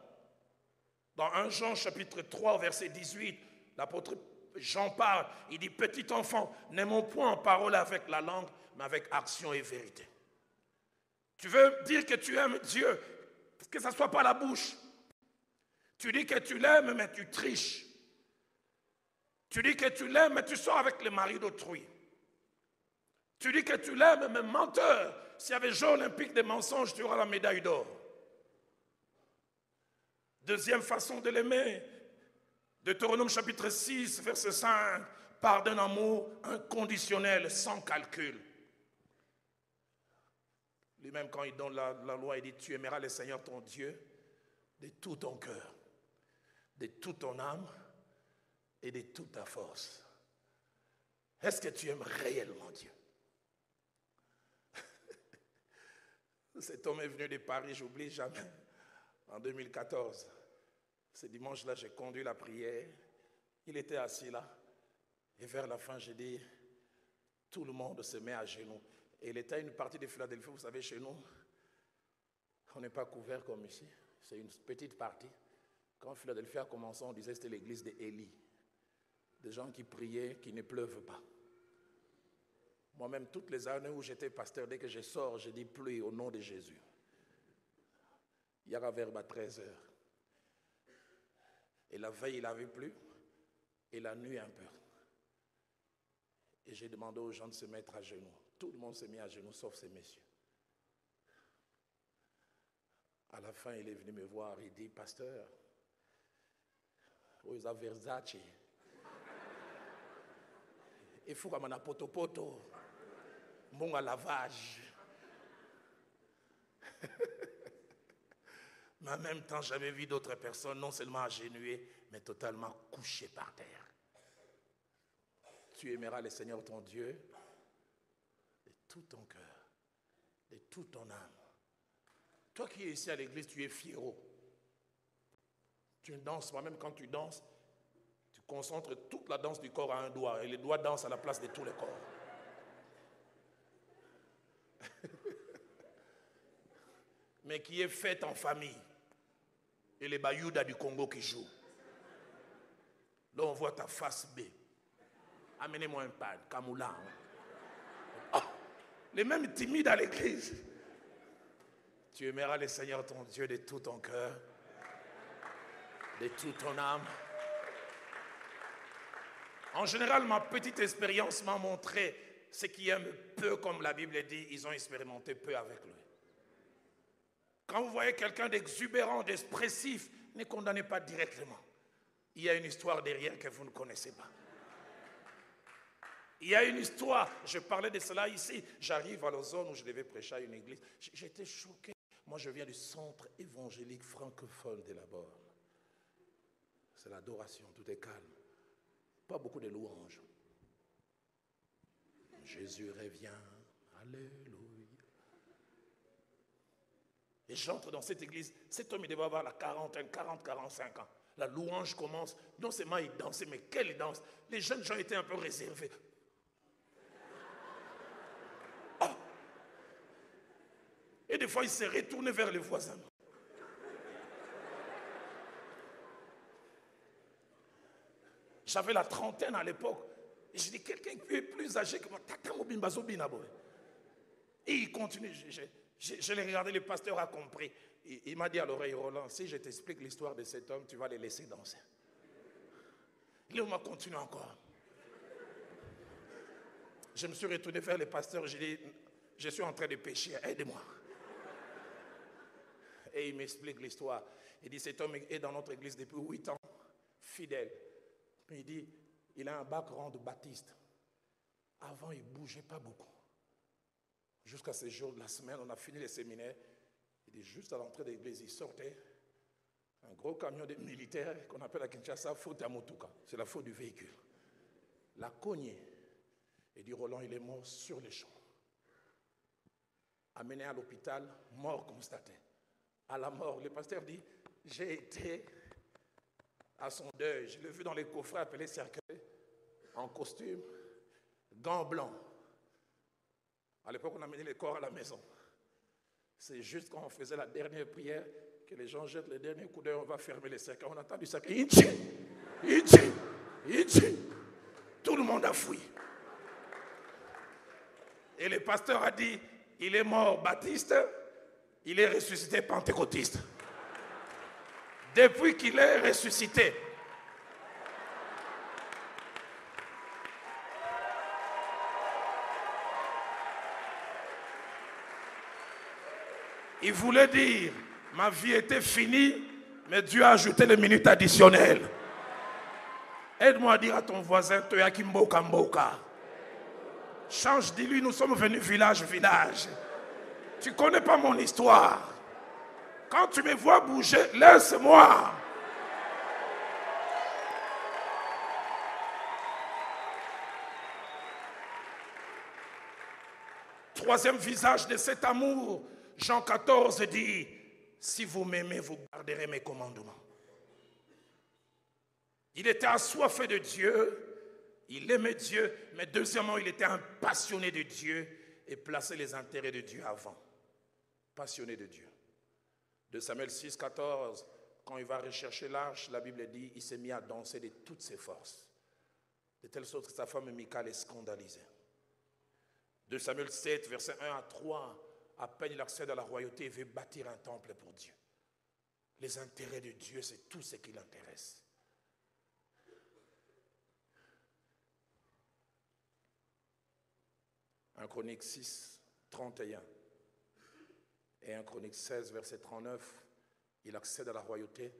Dans 1 Jean chapitre 3, verset 18, l'apôtre Jean parle, il dit, petit enfant, n'aimons point en parole avec la langue, mais avec action et vérité. Tu veux dire que tu aimes Dieu, que ça ne soit pas la bouche. Tu dis que tu l'aimes, mais tu triches. Tu dis que tu l'aimes, mais tu sors avec le mari d'autrui. Tu dis que tu l'aimes, mais menteur. S'il y avait Jeux olympiques des mensonges, tu auras la médaille d'or. Deuxième façon de l'aimer, Deutéronome chapitre 6, verset 5, par d'un amour inconditionnel, sans calcul. Lui-même, quand il donne la loi, il dit, tu aimeras le Seigneur ton Dieu de tout ton cœur, de toute ton âme et de toute ta force. Est-ce que tu aimes réellement Dieu? Cet homme est venu de Paris, j'oublie jamais. en 2014. Ce dimanche-là, j'ai conduit la prière. Il était assis là. Et vers la fin, j'ai dit, tout le monde se met à genoux. Et il était à une partie de Philadelphie, vous savez, chez nous, on n'est pas couvert comme ici. C'est une petite partie. Quand Philadelphie a commencé, on disait que c'était l'église d'Élie. Des gens qui priaient, qui ne pleuvent pas. Moi-même, toutes les années où j'étais pasteur, dès que je sors, je dis pluie au nom de Jésus. Il y a vers 13h. Et la veille, il avait plu. Et la nuit, un peu. Et j'ai demandé aux gens de se mettre à genoux. Tout le monde s'est mis à genoux, sauf ces messieurs. À la fin, il est venu me voir. Il dit, pasteur, où est Versace? Il faut qu'on ait un poto-poto. Bon à lavage. Mais en même temps, j'avais vu d'autres personnes non seulement agenouillées, mais totalement couchées par terre. Tu aimeras le Seigneur ton Dieu de tout ton cœur, de toute ton âme. Toi qui es ici à l'église, tu es fiero. Tu danses, moi-même quand tu danses, tu concentres toute la danse du corps à un doigt et les doigts dansent à la place de tout le corps. Mais qui est faite en famille. Et les Bayoudas du Congo qui jouent. Là, on voit ta face B. Amenez-moi un pad, Kamoula. Oh, les mêmes timides à l'église. Tu aimeras le Seigneur ton Dieu de tout ton cœur, de toute ton âme. En général, ma petite expérience m'a montré ceux qui aiment peu, comme la Bible dit, ils ont expérimenté peu avec lui. Quand vous voyez quelqu'un d'exubérant, d'expressif, ne condamnez pas directement. Il y a une histoire derrière que vous ne connaissez pas. Il y a une histoire. Je parlais de cela ici. J'arrive à la zone où je devais prêcher à une église. J'étais choqué. Moi, je viens du centre évangélique francophone de la Borne. C'est l'adoration, tout est calme. Pas beaucoup de louanges. Jésus revient. Alléluia. Et j'entre dans cette église. Cet homme, il devait avoir la quarantaine, 40, 45 ans. La louange commence. Non seulement il dansait, mais quelle danse. Les jeunes gens étaient un peu réservés. Oh. Et des fois, il s'est retourné vers les voisins. J'avais la trentaine à l'époque. Et je dis, quelqu'un qui est plus âgé que moi. Et il continue. Je l'ai regardé, le pasteur a compris. Il m'a dit à l'oreille, Roland, si je t'explique l'histoire de cet homme, tu vas les laisser danser. L'homme m'a continué encore. Je me suis retourné vers le pasteur, j'ai dit, je suis en train de pécher, aide-moi. Et il m'explique l'histoire. Il dit, cet homme est dans notre église depuis 8 ans, fidèle. Il dit, il a un background baptiste. Avant, il ne bougeait pas beaucoup. Jusqu'à ce jour de la semaine, on a fini le séminaire. Il dit, juste à l'entrée de l'église, il sortait un gros camion de militaires qu'on appelle à Kinshasa faute à Motuka. C'est la faute du véhicule. La cogné. Il dit, Roland, il est mort sur les champs. Amené à l'hôpital, mort constaté. À la mort, le pasteur dit, j'ai été à son deuil. Je l'ai vu dans les coffrets appelés cercueil, en costume, gants blancs. À l'époque, on amenait les corps à la maison. C'est juste quand on faisait la dernière prière que les gens jettent les derniers coups d'œil, on va fermer les cercueils. On entend du cercueil. Ichi. Tout le monde a fui. Et le pasteur a dit, il est mort baptiste, il est ressuscité pentecôtiste. Depuis qu'il est ressuscité, il voulait dire, ma vie était finie, mais Dieu a ajouté les minutes additionnelles. Aide-moi à dire à ton voisin, Toya Kimboka Mboka. Change, dis-lui, nous sommes venus village. Tu ne connais pas mon histoire. Quand tu me vois bouger, laisse-moi. Troisième visage de cet amour, Jean 14 dit, si vous m'aimez, vous garderez mes commandements. Il était assoiffé de Dieu, il aimait Dieu, mais deuxièmement, il était un passionné de Dieu et plaçait les intérêts de Dieu avant. Passionné de Dieu. De Samuel 6, 14, quand il va rechercher l'arche, la Bible dit, il s'est mis à danser de toutes ses forces. De telle sorte que sa femme Michal est scandalisée. De Samuel 7, versets 1 à 3, à peine il accède à la royauté, il veut bâtir un temple pour Dieu. Les intérêts de Dieu, c'est tout ce qui l'intéresse. Un Chronique 6, 31 et un Chronique 16, verset 39, il accède à la royauté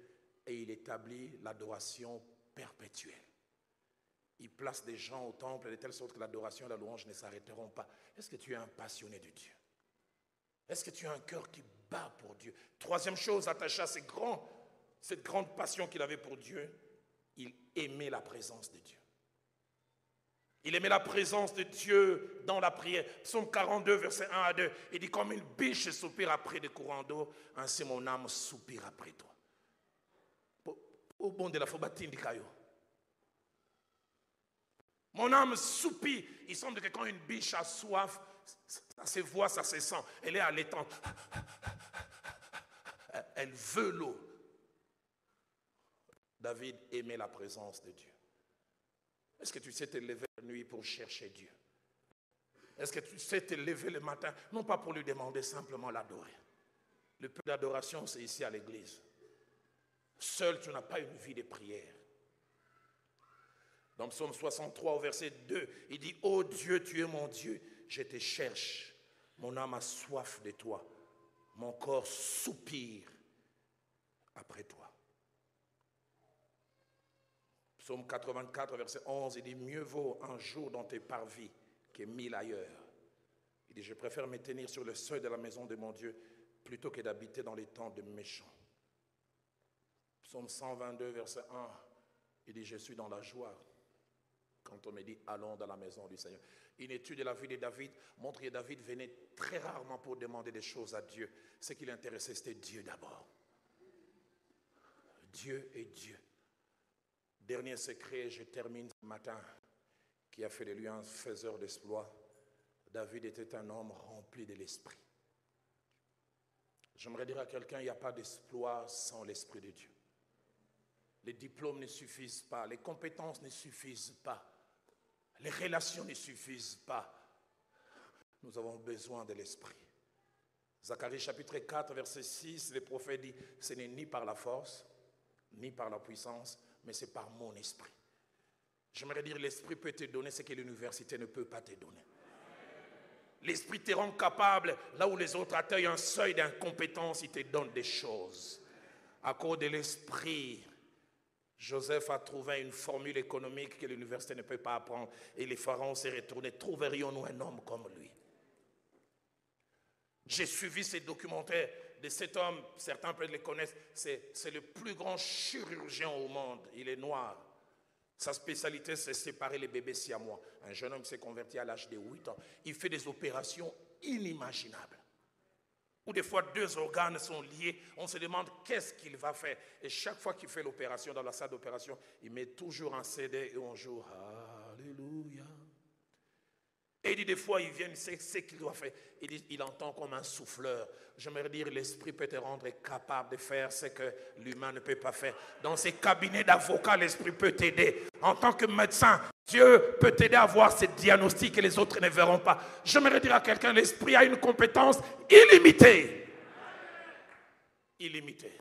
et il établit l'adoration perpétuelle. Il place des gens au temple de telle sorte que l'adoration et la louange ne s'arrêteront pas. Est-ce que tu es un passionné de Dieu? Est-ce que tu as un cœur qui bat pour Dieu? Troisième chose attachée à cette grande passion qu'il avait pour Dieu, il aimait la présence de Dieu. Il aimait la présence de Dieu dans la prière. Psaume 42, verset 1 à 2. Il dit, comme une biche soupire après des courants d'eau, ainsi mon âme soupire après toi. Au bon de la fobatine du caillou. Mon âme soupire. Il semble que quand une biche a soif, ça se voit, ça se sent. Elle est allaitante. Elle veut l'eau. David aimait la présence de Dieu. Est-ce que tu sais te lever la nuit pour chercher Dieu? Est-ce que tu sais te lever le matin, non pas pour lui demander, simplement l'adorer? Le peu d'adoration, c'est ici à l'église. Seul, tu n'as pas une vie de prière. Dans Psaume 63, au verset 2, il dit, « Ô Dieu, tu es mon Dieu, je te cherche. Mon âme a soif de toi. Mon corps soupire après toi. » Psaume 84, verset 11, il dit, « Mieux vaut un jour dans tes parvis que 1000 ailleurs. » Il dit, « Je préfère me tenir sur le seuil de la maison de mon Dieu plutôt que d'habiter dans les tentes de méchants. » Psaume 122, verset 1, il dit, « Je suis dans la joie quand on me dit, allons dans la maison du Seigneur. » Une étude de la vie de David montre que David venait très rarement pour demander des choses à Dieu. Ce qui l'intéressait, c'était Dieu d'abord. Dieu est Dieu. Dernier secret, je termine ce matin, qui a fait de lui un faiseur d'exploits. David était un homme rempli de l'esprit. J'aimerais dire à quelqu'un, il n'y a pas d'exploit sans l'esprit de Dieu. Les diplômes ne suffisent pas, les compétences ne suffisent pas, les relations ne suffisent pas. Nous avons besoin de l'esprit. Zacharie chapitre 4, verset 6, le prophète dit, ce n'est ni par la force, ni par la puissance, mais c'est par mon esprit. J'aimerais dire, l'esprit peut te donner ce que l'université ne peut pas te donner. L'esprit te rend capable, là où les autres atteignent un seuil d'incompétence, il te donne des choses. À cause de l'esprit, Joseph a trouvé une formule économique que l'université ne peut pas apprendre. Et les pharaons s'est retourné. Trouverions-nous un homme comme lui? J'ai suivi ces documentaires de cet homme. Certains peut-être le connaissent. C'est le plus grand chirurgien au monde. Il est noir. Sa spécialité, c'est séparer les bébés siamois. Un jeune homme s'est converti à l'âge de 8 ans. Il fait des opérations inimaginables. Où des fois 2 organes sont liés, on se demande qu'est-ce qu'il va faire. Et chaque fois qu'il fait l'opération, dans la salle d'opération, il met toujours un CD et on joue Alléluia. Et il dit des fois, il vient, il sait ce qu'il doit faire. Il dit, il entend comme un souffleur. J'aimerais dire, l'esprit peut te rendre capable de faire ce que l'humain ne peut pas faire. Dans ces cabinets d'avocats, l'esprit peut t'aider. En tant que médecin, Dieu peut t'aider à voir ces diagnostics que les autres ne verront pas. J'aimerais dire à quelqu'un, l'esprit a une compétence illimitée. Illimitée.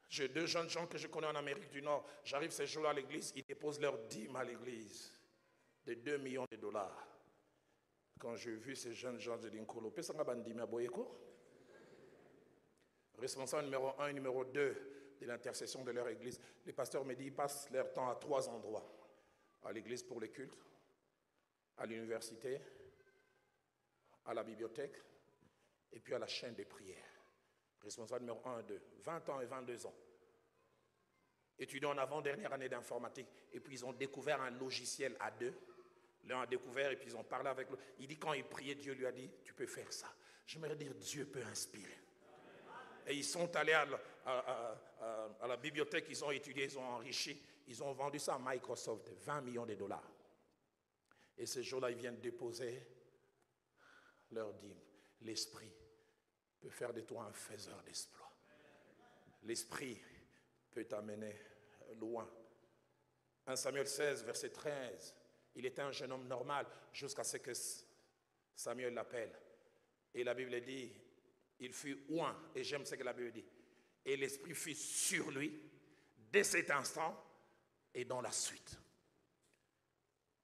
J'ai 2 jeunes gens que je connais en Amérique du Nord. J'arrive ces jours-là à l'église, ils déposent leur dîme à l'église de 2 millions de dollars. Quand j'ai vu ces jeunes gens, j'ai dit, responsable numéro 1 et numéro 2 de l'intercession de leur église, les pasteurs me disent, ils passent leur temps à 3 endroits. À l'église pour les cultes, à l'université, à la bibliothèque, et puis à la chaîne des prières. Responsable numéro 1 et 2, 20 ans et 22 ans. Étudiants en avant-dernière année d'informatique, et puis ils ont découvert un logiciel à 2. L'un a découvert et puis ils ont parlé avec l'autre. Il dit quand il priait, Dieu lui a dit, tu peux faire ça. J'aimerais dire, Dieu peut inspirer. Et ils sont allés à la bibliothèque, ils ont étudié, ils ont enrichi. Ils ont vendu ça à Microsoft, 20 millions de dollars. Et ce jour-là, ils viennent déposer leur dîme. L'esprit peut faire de toi un faiseur d'exploits. L'esprit peut t'amener loin. 1 Samuel 16, verset 13. Il était un jeune homme normal jusqu'à ce que Samuel l'appelle. Et la Bible dit, il fut oint. Et j'aime ce que la Bible dit. Et l'esprit fut sur lui dès cet instant et dans la suite.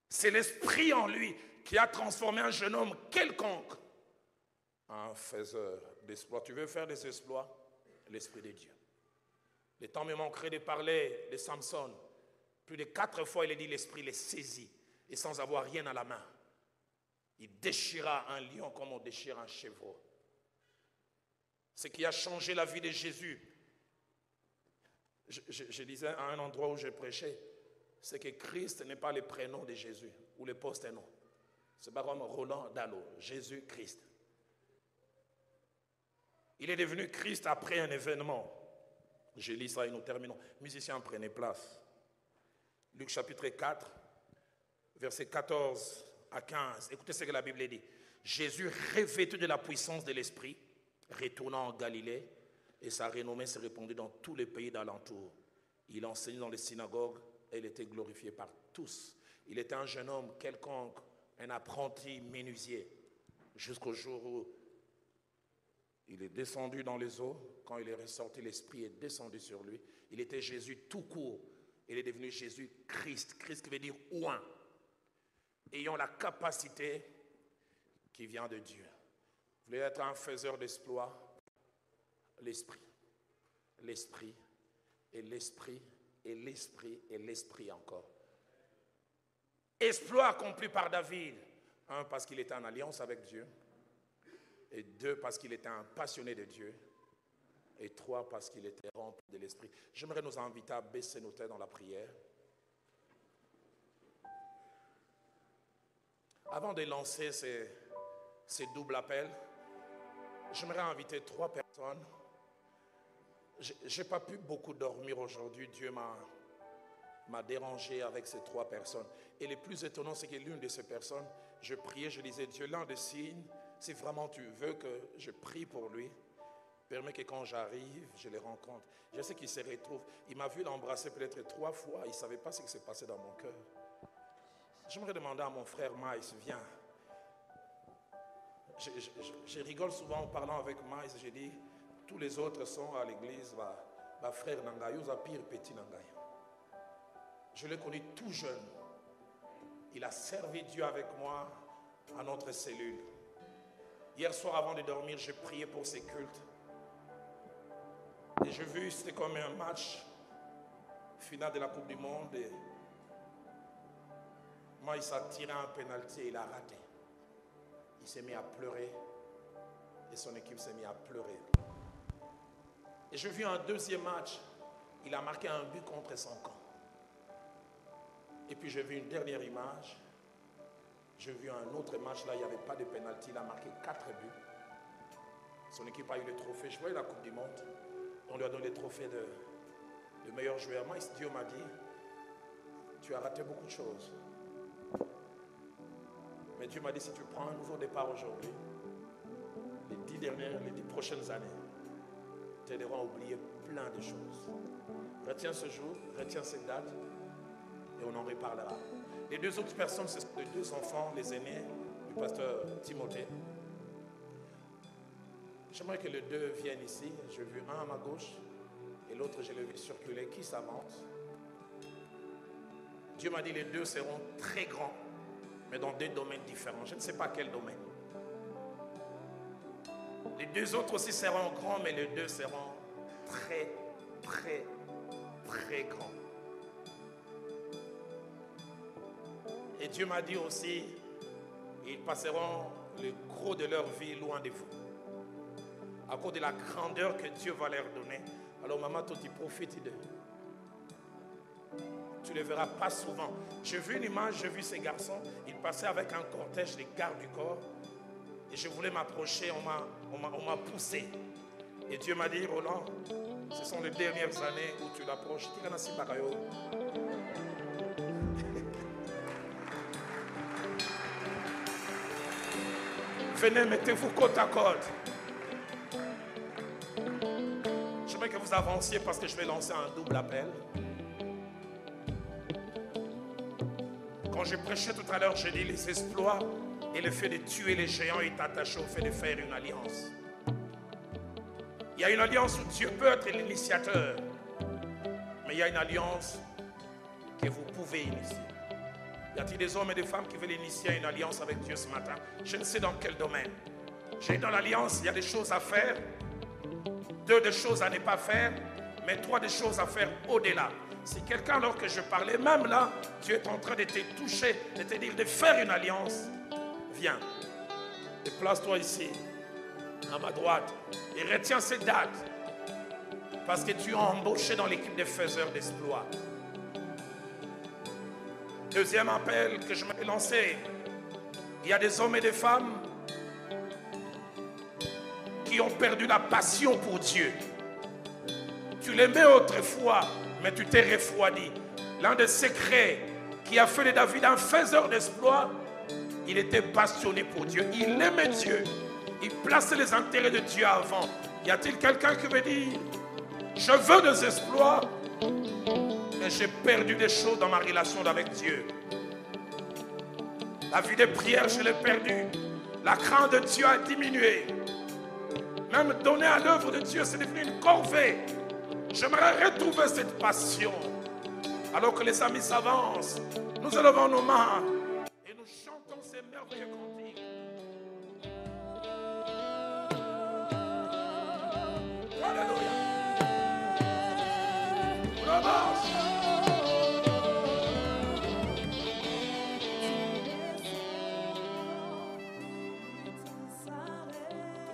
C'est l'esprit en lui qui a transformé un jeune homme quelconque en un faiseur d'exploits. Tu veux faire des exploits? L'esprit de Dieu. Le temps me manquerait de parler de Samson. Plus de 4 fois, il a dit l'esprit les saisit et sans avoir rien à la main. Il déchira un lion comme on déchire un chevreau. Ce qui a changé la vie de Jésus, je disais à un endroit où je prêchais, c'est que Christ n'est pas le prénom de Jésus ou le post-nom. C'est pas comme Roland Dallot, Jésus-Christ. Il est devenu Christ après un événement. Je lis ça et nous terminons. Musiciens, prenez place. Luc chapitre 4, versets 14 à 15. Écoutez ce que la Bible dit. Jésus, revêtu de la puissance de l'Esprit, retournant en Galilée, et sa renommée s'est répandue dans tous les pays d'alentour. Il enseignait dans les synagogues et il était glorifié par tous. Il était un jeune homme quelconque, un apprenti menuisier, jusqu'au jour où il est descendu dans les eaux. Quand il est ressorti, l'Esprit est descendu sur lui. Il était Jésus tout court. Il est devenu Jésus Christ. Christ qui veut dire oint. Ayant la capacité qui vient de Dieu. Vous voulez être un faiseur d'exploits? L'Esprit. L'Esprit et l'Esprit et l'Esprit et l'Esprit encore. Exploit accompli par David. 1, parce qu'il était en alliance avec Dieu. Et 2, parce qu'il était un passionné de Dieu. Et 3, parce qu'il était rempli de l'Esprit. J'aimerais nous inviter à baisser nos têtes dans la prière. Avant de lancer ces doubles appels, j'aimerais inviter 3 personnes. Je n'ai pas pu beaucoup dormir aujourd'hui. Dieu m'a dérangé avec ces 3 personnes. Et le plus étonnant, c'est que l'une de ces personnes, je priais, je disais, Dieu, l'un des signes, si vraiment tu veux que je prie pour lui, permets que quand j'arrive, je les rencontre. Je sais qu'il se retrouve. Il m'a vu l'embrasser peut-être 3 fois. Il ne savait pas ce qui s'est passé dans mon cœur. J'aimerais demander à mon frère Maïs, viens. Je rigole souvent en parlant avec Maïs. Je dis, tous les autres sont à l'église. Ma frère Nangaï, ou pire petit Nangaï. Je l'ai connu tout jeune. Il a servi Dieu avec moi à notre cellule. Hier soir, avant de dormir, j'ai prié pour ces cultes. Et j'ai vu, c'était comme un match final de la Coupe du Monde. Et moi, il s'est tiré un pénalty et il a raté. Il s'est mis à pleurer. Et son équipe s'est mis à pleurer. Et j'ai vu un deuxième match. Il a marqué un but contre son camp. Et puis j'ai vu une dernière image. J'ai vu un autre match, là, il n'y avait pas de pénalty. Il a marqué 4 buts. Son équipe a eu le trophée. Je voyais la Coupe du Monde. On lui a donné le trophée de meilleur joueur. Moi, Dieu m'a dit, tu as raté beaucoup de choses. Mais Dieu m'a dit, si tu prends un nouveau départ aujourd'hui, les 10 prochaines années, t'aideront à oublier plein de choses. Retiens ce jour, retiens cette date, et on en reparlera. Les 2 autres personnes, ce sont les 2 enfants, les aînés du pasteur Timothée. J'aimerais que les 2 viennent ici. J'ai vu un à ma gauche et l'autre, je l'ai vu circuler. Qui s'avance? Dieu m'a dit les 2 seront très grands, mais dans 2 domaines différents. Je ne sais pas quel domaine. Les 2 autres aussi seront grands, mais les 2 seront très, très, très grands. Et Dieu m'a dit aussi, ils passeront le gros de leur vie loin de vous. À cause de la grandeur que Dieu va leur donner. Alors maman, toi tu profites d'eux. Tu ne les verras pas souvent. J'ai vu une image, j'ai vu ces garçons. Ils passaient avec un cortège des gardes du corps. Et je voulais m'approcher, on m'a poussé. Et Dieu m'a dit, Roland, ce sont les dernières années où tu l'approches. Venez, mettez-vous côte à côte. J'aimerais que vous avanciez parce que je vais lancer un double appel. Quand j'ai prêché tout à l'heure, j'ai dit les exploits et le fait de tuer les géants est attaché au fait de faire une alliance. Il y a une alliance où Dieu peut être l'initiateur, mais il y a une alliance que vous pouvez initier. Y a-t-il des hommes et des femmes qui veulent initier une alliance avec Dieu ce matin? Je ne sais dans quel domaine. J'ai dans l'alliance, il y a des choses à faire, 2 des choses à ne pas faire, mais 3 des choses à faire au-delà. Si quelqu'un, alors que je parlais, même là, Dieu est en train de te toucher, de te dire de faire une alliance, viens. Déplace-toi ici, à ma droite, et retiens cette date, parce que tu es embauché dans l'équipe des faiseurs d'exploits. Deuxième appel que je m'ai lancé, il y a des hommes et des femmes qui ont perdu la passion pour Dieu. Tu l'aimais autrefois, mais tu t'es refroidi. L'un des secrets qui a fait de David un faiseur d'exploits, il était passionné pour Dieu. Il aimait Dieu. Il plaçait les intérêts de Dieu avant. Y a-t-il quelqu'un qui me dit, je veux des exploits, mais j'ai perdu des choses dans ma relation avec Dieu. La vie de prière, je l'ai perdue. La crainte de Dieu a diminué. Même donner à l'œuvre de Dieu, c'est devenu une corvée. J'aimerais retrouver cette passion. Alors que les amis s'avancent, nous élevons nos mains et nous chantons ces merveilleux cantiques. Alléluia.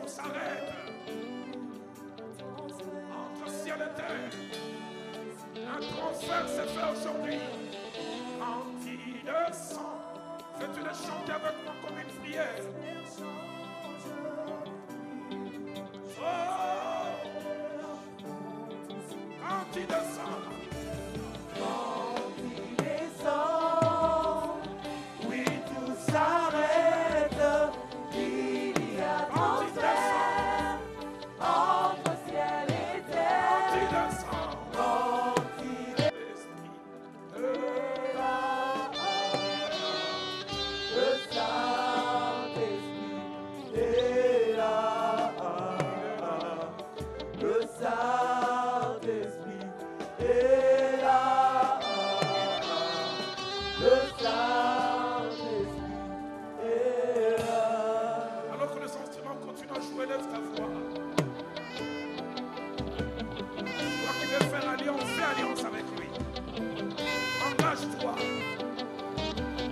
Tout s'arrête. Entre ciel et terre. Un transfert s'est fait aujourd'hui. Quand il descend, fais-tu le chanter avec moi comme une prière. Oh, quand il descend. Quand il descend, oui tout s'arrête. Il y a transfert entre ciel et terre. Quand il descend. Alors que les instruments continuent à jouer, lève ta voix. Toi qui veux faire alliance, fais alliance avec lui. Engage-toi.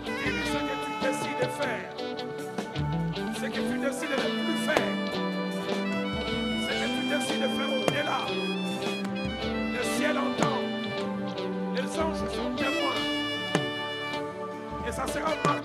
Dis-lui ce que tu décides de faire. Ce que tu décides de ne plus faire. Ce que tu décides de faire au-delà. Le ciel entend. Les anges sont témoins. Et ça sera marqué